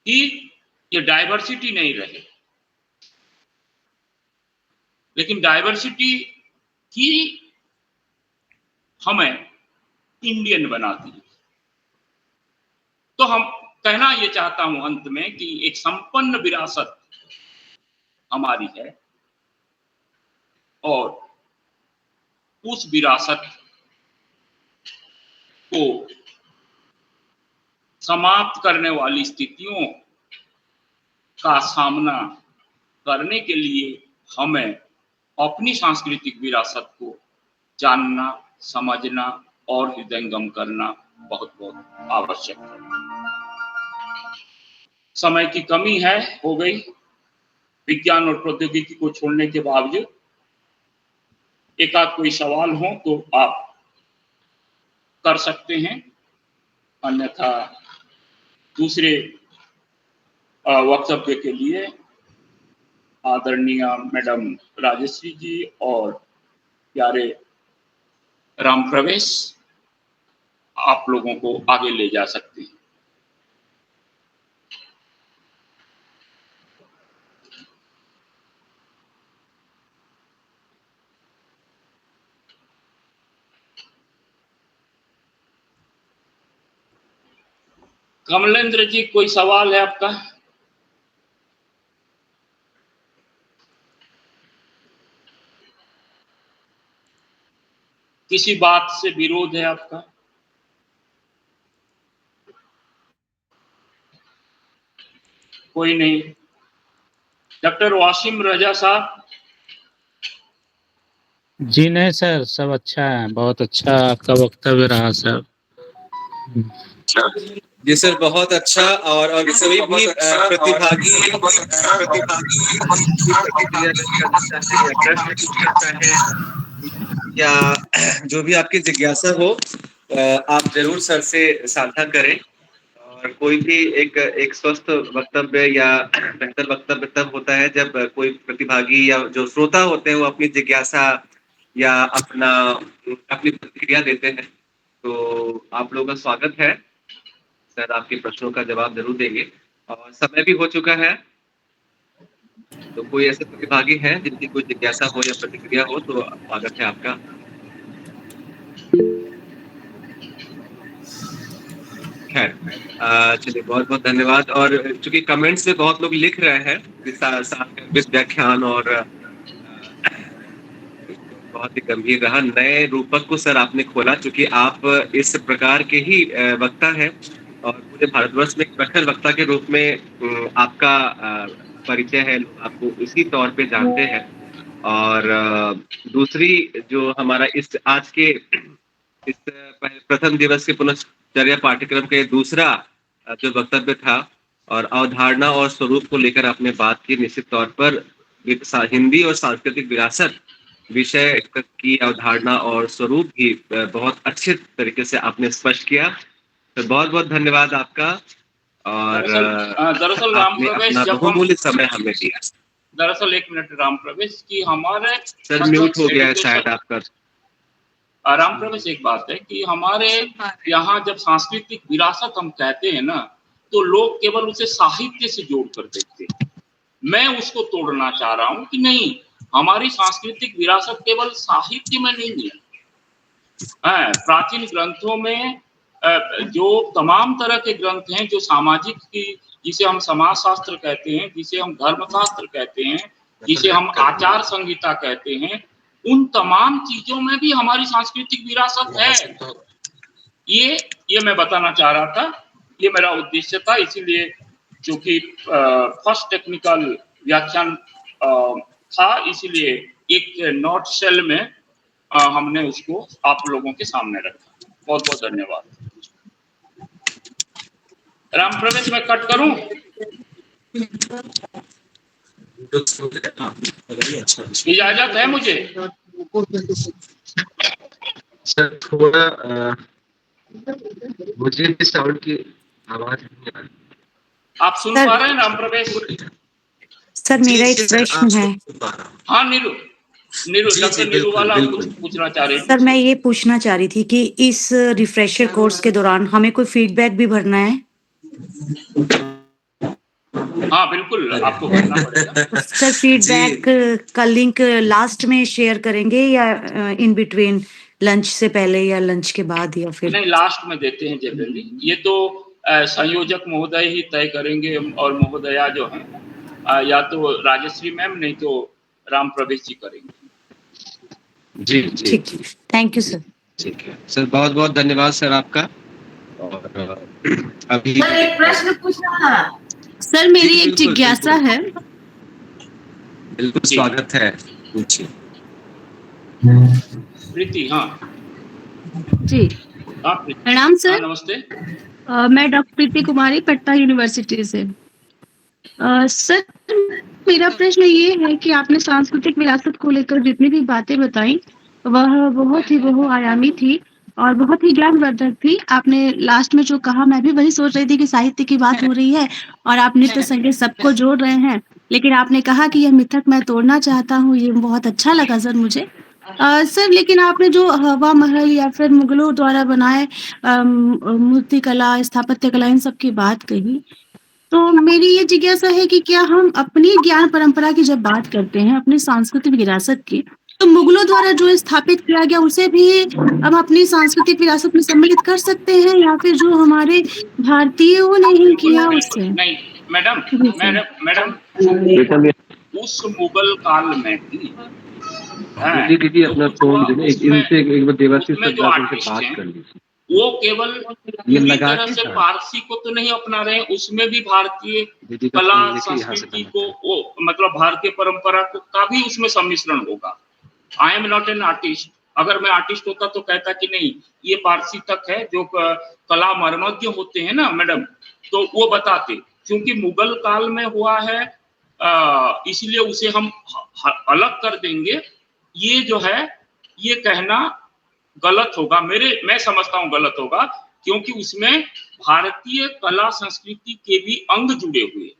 कि ये डाइवर्सिटी नहीं रहे, लेकिन डाइवर्सिटी ही हमें इंडियन बनाती है। तो हम कहना ये चाहता हूं अंत में कि एक संपन्न विरासत हमारी है, और उस विरासत को समाप्त करने वाली स्थितियों का सामना करने के लिए हमें अपनी सांस्कृतिक विरासत को जानना, समझना और हृदयंगम करना बहुत बहुत आवश्यक है। समय की कमी है, हो गई। विज्ञान और प्रौद्योगिकी को छोड़ने के बावजूद एक आध कोई सवाल हो तो आप कर सकते हैं, अन्यथा दूसरे वक्तव्य के लिए आदरणीय मैडम राजश्री जी और प्यारे राम प्रवेश आप लोगों को आगे ले जा सकते हैं। कमलेंद्र जी, कोई सवाल है आपका? किसी बात से विरोध है आपका? कोई नहीं। डॉक्टर वासिम रजा साहब। जी नहीं सर, सब अच्छा है, बहुत अच्छा आपका वक्तव्य रहा सर। जी सर, बहुत अच्छा। और सभी भी प्रतिभागी या जो भी आपकी जिज्ञासा हो, आप जरूर सर से साझा करें। और कोई भी एक स्वस्थ वक्तव्य या बेहतर वक्तव्य तब होता है जब कोई प्रतिभागी या जो श्रोता होते हैं वो अपनी जिज्ञासा या अपनी प्रतिक्रिया देते हैं। तो आप लोगों का स्वागत है सर, आपके प्रश्नों का जवाब जरूर देंगे। और समय भी हो चुका है, तो कोई ऐसे प्रतिभागी हैं जिनकी कोई जिज्ञासा हो या प्रतिक्रिया हो तो स्वागत है आपका। खैर, चलिए, बहुत बहुत धन्यवाद। और चूंकि कमेंट्स में बहुत लोग लिख रहे हैं इस व्याख्यान, और बहुत ही गंभीर रहा। नए रूपक को सर आपने खोला, चूंकि आप इस प्रकार के ही वक्ता हैं और पूरे भारतवर्ष में एक प्रखर वक्ता के रूप में आपका परिचय है, लोग आपको इसी तौर पे जानते हैं। और दूसरी जो हमारा आज के इस प्रथम दिवस के पुनश्चर्या पाठ्यक्रम के दूसरा जो वक्तव्य था, और अवधारणा और स्वरूप को लेकर आपने बात की। निश्चित तौर पर हिंदी और सांस्कृतिक विरासत विषय की अवधारणा और स्वरूप भी बहुत अच्छे तरीके से आपने स्पष्ट किया। तो बहुत बहुत धन्यवाद आपका। और दरअसल राम प्रवेश, जब बहुमूल्य समय हमें दिया। दरअसल एक मिनट राम प्रवेश, की हमारे सर म्यूट हो गया है शायद आपका। राम प्रवेश, एक बात है कि हमारे यहाँ जब सांस्कृतिक विरासत हम कहते हैं ना, तो लोग केवल उसे साहित्य से जोड़ कर देखते हैं। मैं उसको तोड़ना चाह रहा हूँ कि नहीं, हमारी सांस्कृतिक विरासत केवल साहित्य में नहीं है। प्राचीन ग्रंथों में जो तमाम तरह के ग्रंथ हैं, जो सामाजिक की, जिसे हम समाज शास्त्र कहते हैं, जिसे हम धर्मशास्त्र कहते हैं, जिसे हम आचार संहिता कहते हैं, उन तमाम चीजों में भी हमारी सांस्कृतिक विरासत है। ये मैं बताना चाह रहा था, ये मेरा उद्देश्य था। इसीलिए चूंकि फर्स्ट टेक्निकल व्याख्यान था, इसीलिए एक नोट शेल में हमने उसको आप लोगों के सामने रखा। बहुत बहुत धन्यवाद। राम प्रवेश मैं कट करूं? इजाजत है मुझे? सर थोड़ा मुझे भी साउंड की आवाज नहीं आ रही। आप सुन पा रहे हैं राम प्रवेश? सर मेरा एक प्रश्न है। हाँ नीरू डॉक्टर नीरू वाला कुछ पूछना चाह रहे हैं। सर मैं ये पूछना चाह रही थी कि इस रिफ्रेशर कोर्स के दौरान हमें कोई फीडबैक भी भरना है? हाँ बिल्कुल, आपको भरना पड़ेगा। सर फीडबैक का लिंक लास्ट में शेयर करेंगे या इन बिटवीन, लंच से पहले या लंच के बाद, या फिर? नहीं, लास्ट में देते हैं जनरली। ये तो संयोजक महोदय ही तय करेंगे, और महोदया जो हैं या तो राजश्री मैम, नहीं तो राम प्रवेश जी करेंगे। जी ठीक है, थैंक यू सर। ठीक है सर, बहुत बहुत धन्यवाद सर आपका। और अभी एक प्रश्न पूछना था सर, मेरी एक जिज्ञासा है। बिल्कुल स्वागत है, पूछिए। प्रीति, हाँ जी प्रणाम सर। नमस्ते। मैं डॉक्टर प्रीति कुमारी, पटना यूनिवर्सिटी से। सर मेरा प्रश्न ये है कि आपने सांस्कृतिक विरासत को लेकर जितनी भी बातें बताई वह बहुत ही बहुआयामी थी और बहुत ही ज्ञानवर्धक थी। आपने लास्ट में जो कहा, मैं भी वही सोच रही थी कि साहित्य की बात हो रही है और आप नृत्य संगीत सबको जोड़ रहे हैं, लेकिन आपने कहा कि यह मिथक मैं तोड़ना चाहता हूँ। ये बहुत अच्छा लगा सर मुझे। सर लेकिन आपने जो हवा महल या फिर मुगलों द्वारा बनाए मूर्ति कला, स्थापत्य कला, इन सब की बात कही, तो मेरी ये जिज्ञासा है कि क्या हम अपनी ज्ञान परंपरा की जब बात करते हैं, अपनी सांस्कृतिक विरासत की, तो मुगलों द्वारा जो स्थापित किया गया उसे भी हम अपनी सांस्कृतिक विरासत में सम्मिलित कर सकते हैं, या फिर जो हमारे भारतीयों ने ही किया उससे? नहीं मैडम उस मुगल काल में भी दीदी अपना फोन इनसे एक बार देवाशीष उसमें जो आर्टिस्ट हैं वो केवल पूरी तरह से पारसी को तो नहीं अपना रहे, उसमें भी भारतीय कला संस्कृति को, वो मतलब भारतीय परंपरा को का भी उसमें सम्मिश्रण होगा। I am not an artist. अगर मैं आर्टिस्ट होता तो कहता कि नहीं, ये पारसी तक है, जो कला मर्मज्ञ होते हैं ना मैडम, तो वो बताते। क्योंकि मुगल काल में हुआ है, इसलिए उसे हम अलग कर देंगे, ये जो है ये कहना गलत होगा। मैं समझता हूँ गलत होगा, क्योंकि उसमें भारतीय कला संस्कृति के भी अंग जुड़े हुए।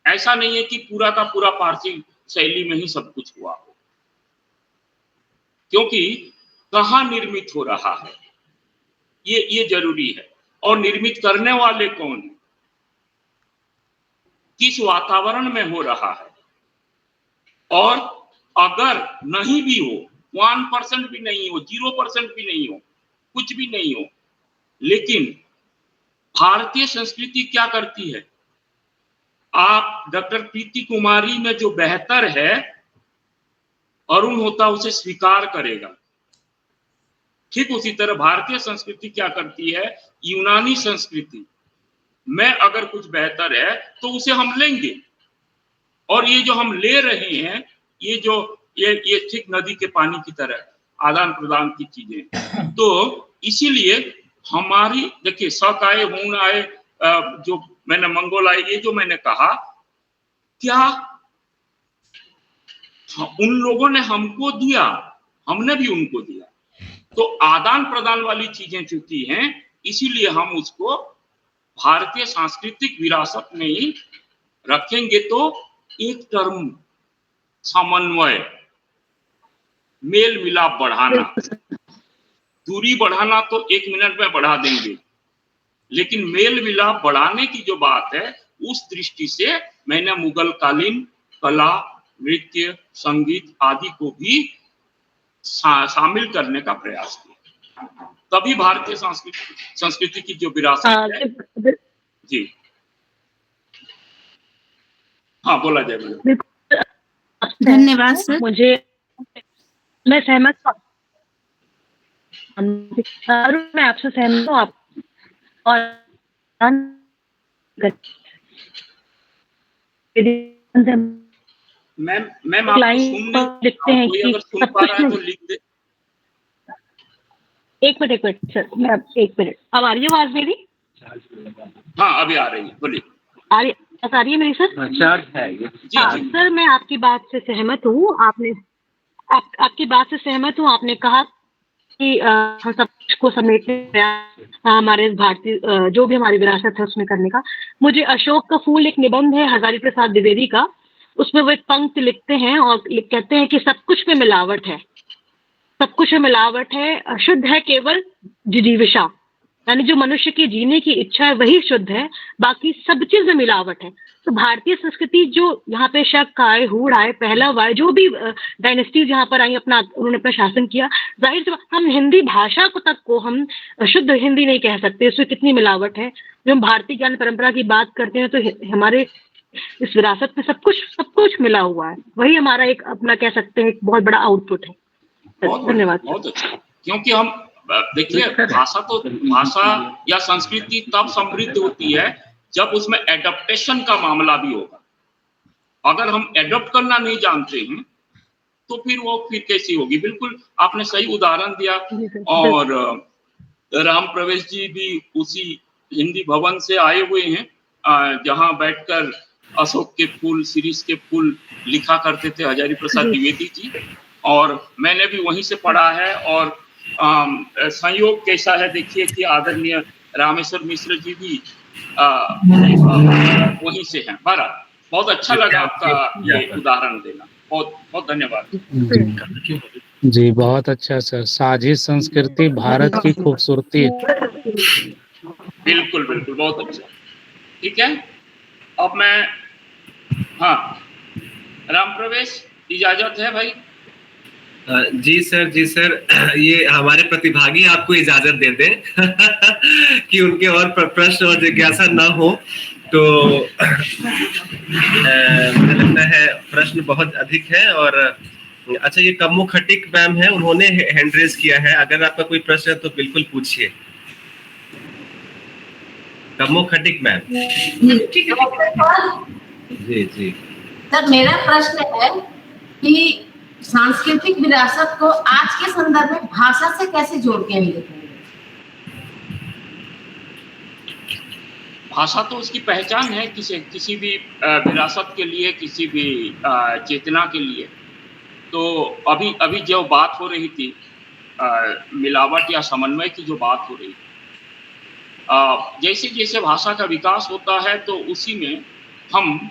ऐसा नहीं है कि पूरा का पूरा पारसी शैली में ही सब कुछ हुआ हो, क्योंकि कहाँ निर्मित हो रहा है ये जरूरी है, और निर्मित करने वाले कौन है, किस वातावरण में हो रहा है। और अगर नहीं भी हो, 1% भी नहीं हो, 0% भी नहीं हो, कुछ भी नहीं हो, लेकिन भारतीय संस्कृति क्या करती है, आप डॉक्टर प्रीति कुमारी में जो बेहतर है अरुण होता उसे स्वीकार करेगा। ठीक उसी तरह भारतीय संस्कृति क्या करती है, यूनानी संस्कृति में अगर कुछ बेहतर है तो उसे हम लेंगे। और ये जो हम ले रहे हैं, ये जो ये ठीक नदी के पानी की तरह आदान प्रदान की चीजें। तो इसीलिए हमारी देखिए, शक आए, हुन आए, जो मैंने मंगोल आए, ये जो मैंने कहा, क्या उन लोगों ने हमको दिया, हमने भी उनको दिया। तो आदान प्रदान वाली चीजें चुकी हैं, इसीलिए हम उसको भारतीय सांस्कृतिक विरासत में ही रखेंगे। तो एक टर्म समन्वय, मेल मिलाप बढ़ाना, दूरी बढ़ाना तो 1 मिनट में बढ़ा देंगे, लेकिन मेल मिलाप बढ़ाने की जो बात है, उस दृष्टि से मैंने मुगल कालीन कला, नृत्य, संगीत आदि को भी शामिल करने का प्रयास किया। तभी भारतीय संस्कृति की जो विरासत है। जी हाँ, बोला जाए। धन्यवाद सर। मैं सहमत हूँ। अरुण, मैं आपसे सहमत हूँ। आप और मैम आपको सुन नहीं, लिखते हैं कोई कि अगर सुन सब पा कुछ रहा है तो लिख दे। एक मिनट सर, मैं एक मिनट। अब आ रही है आवाज मेरी? हाँ अभी आ रही है, बोलिए। आ रही है मेरी सर? चार्ज है ये। हाँ सर, मैं आपकी बात से सहमत हूँ। आपकी बात से सहमत हूँ। आपने कहा कि हम सब को समेटने का हमारे भारतीय जो भी हमारी विरासत है उसमें करने का। मुझे अशोक का फूल एक निबंध है हजारी प्रसाद द्विवेदी का, उसमें वो एक पंक्ति लिखते हैं और कहते हैं कि सब कुछ में मिलावट है, सब कुछ में मिलावट है, शुद्ध है केवल जिजीविषा, यानी जो मनुष्य की जीने की इच्छा है वही शुद्ध है, बाकी सब चीज में मिलावट है। तो भारतीय संस्कृति जो यहाँ पे शक आए, हूड़ आए, पहलव आए, जो भी डायनेस्टीज यहाँ पर आई, उन्होंने अपना शासन किया, जाहिर सी हम हिंदी भाषा को तक को हम शुद्ध हिंदी नहीं कह सकते, उसमें कितनी मिलावट है। जब हम भारतीय ज्ञान परंपरा की बात करते हैं तो हमारे इस विरासत में सब कुछ मिला हुआ है, वही हमारा एक अपना कह सकते हैं एक बहुत बड़ा आउटपुट है। धन्यवाद। बहुत अच्छा, क्योंकि हम देखिए भाषा या संस्कृति तब समृद्ध होती है जब उसमें एडप्टेशन का मामला भी होगा। अगर हम एडॉप्ट करना नहीं जानते हैं तो फिर कैसी होगी। बिल्कुल आपने सही उदाहरण दिया। और राम प्रवेश जी भी उसी हिंदी भवन से आए हुए हैं जहां बैठकर अशोक के फूल, शिरीष के फूल लिखा करते थे हजारी प्रसाद द्विवेदी जी, और मैंने भी वहीं से पढ़ा है। और संयोग कैसा है देखिए कि आदरणीय रामेश्वर मिश्र जी भी वहीं से हैं। बहरहाल बहुत अच्छा लगा आपका ये उदाहरण देना, बहुत बहुत धन्यवाद। जी बहुत अच्छा सर। साझी संस्कृति भारत की खूबसूरती। बिल्कुल बिल्कुल, बहुत अच्छा। ठीक है, अब मैं राम प्रवेश, इजाजत है भाई? जी सर ये हमारे प्रतिभागी आपको इजाजत दे दें कि उनके और प्रश्न और जिज्ञासा ना हो। तो मुझे लगता है प्रश्न बहुत अधिक है। और अच्छा, ये कम्मो खटिक मैम है, उन्होंने हैंड रेज किया है। अगर आपका कोई प्रश्न है तो बिल्कुल पूछिए। कम्मो खटिक मैम। जी सर, मेरा प्रश्न है कि सांस्कृतिक विरासत को आज के संदर्भ में भाषा से कैसे जोड़ के हम देखेंगे? भाषा तो उसकी पहचान है किसी भी विरासत के लिए, किसी भी चेतना के लिए। तो अभी जो बात हो रही थी मिलावट या समन्वय की जो बात हो रही थी, जैसे जैसे भाषा का विकास होता है तो उसी में हम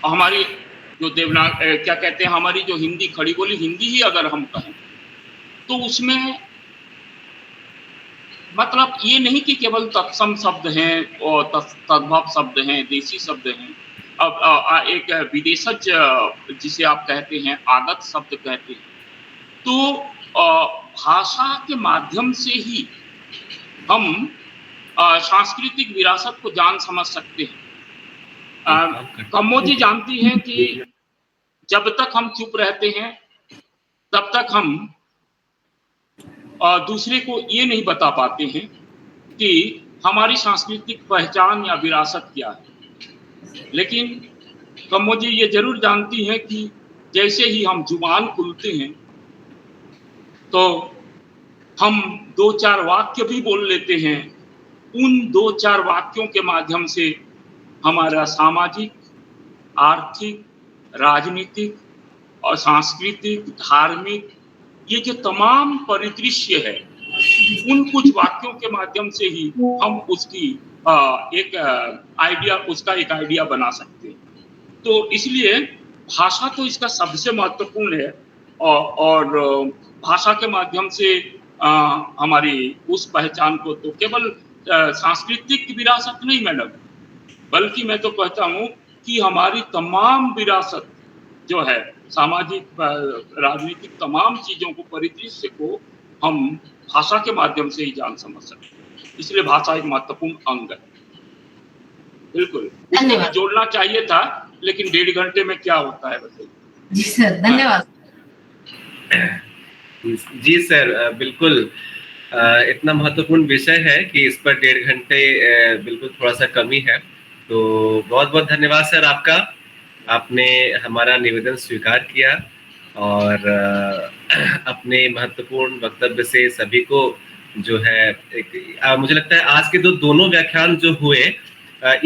हमारी जो क्या कहते हैं, हमारी जो हिंदी, खड़ी बोली हिंदी ही अगर हम कहें तो उसमें मतलब ये नहीं कि केवल तत्सम शब्द हैं और तद्भव शब्द हैं, देसी शब्द हैं। अब एक विदेशज जिसे आप कहते हैं, आगत शब्द कहते हैं, तो भाषा के माध्यम से ही हम सांस्कृतिक विरासत को जान समझ सकते हैं। कम्मो जी जानती हैं कि जब तक हम चुप रहते हैं तब तक हम दूसरे को ये नहीं बता पाते हैं कि हमारी सांस्कृतिक पहचान या विरासत क्या है। लेकिन कम्मो जी ये जरूर जानती हैं कि जैसे ही हम जुबान खुलते हैं तो हम 2-4 वाक्य भी बोल लेते हैं। उन 2-4 वाक्यों के माध्यम से हमारा सामाजिक, आर्थिक, राजनीतिक और सांस्कृतिक, धार्मिक, ये जो तमाम परिदृश्य है, उन कुछ वाक्यों के माध्यम से ही हम उसकी एक आइडिया बना सकते हैं। तो इसलिए भाषा तो इसका सबसे महत्वपूर्ण है। और भाषा के माध्यम से हमारी उस पहचान को तो केवल सांस्कृतिक विरासत नहीं मैडम, बल्कि मैं तो कहता हूँ कि हमारी तमाम विरासत जो है, सामाजिक, राजनीतिक, तमाम चीजों को, परिदृश्य को हम भाषा के माध्यम से ही जान समझ सकते हैं। इसलिए भाषा एक महत्वपूर्ण अंग है। बिल्कुल, इसमें जोड़ना चाहिए था, लेकिन 1.5 घंटे में क्या होता है बताइए। जी सर, धन्यवाद। जी सर, बिल्कुल। इतना महत्वपूर्ण विषय है कि इस पर 1.5 घंटे बिल्कुल थोड़ा सा कमी है। तो बहुत बहुत धन्यवाद सर आपका, आपने हमारा निवेदन स्वीकार किया और अपने महत्वपूर्ण वक्तव्य से सभी को जो है मुझे लगता है आज के दोनों व्याख्यान जो हुए,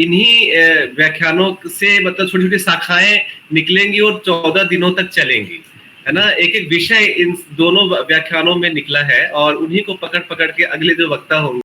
इन्हीं व्याख्यानों से मतलब छोटी छोटी शाखाएं निकलेंगी और 14 दिनों तक चलेंगी, है ना। एक एक विषय इन दोनों व्याख्यानों में निकला है और उन्हीं को पकड़ पकड़ के अगले जो वक्ता होंगे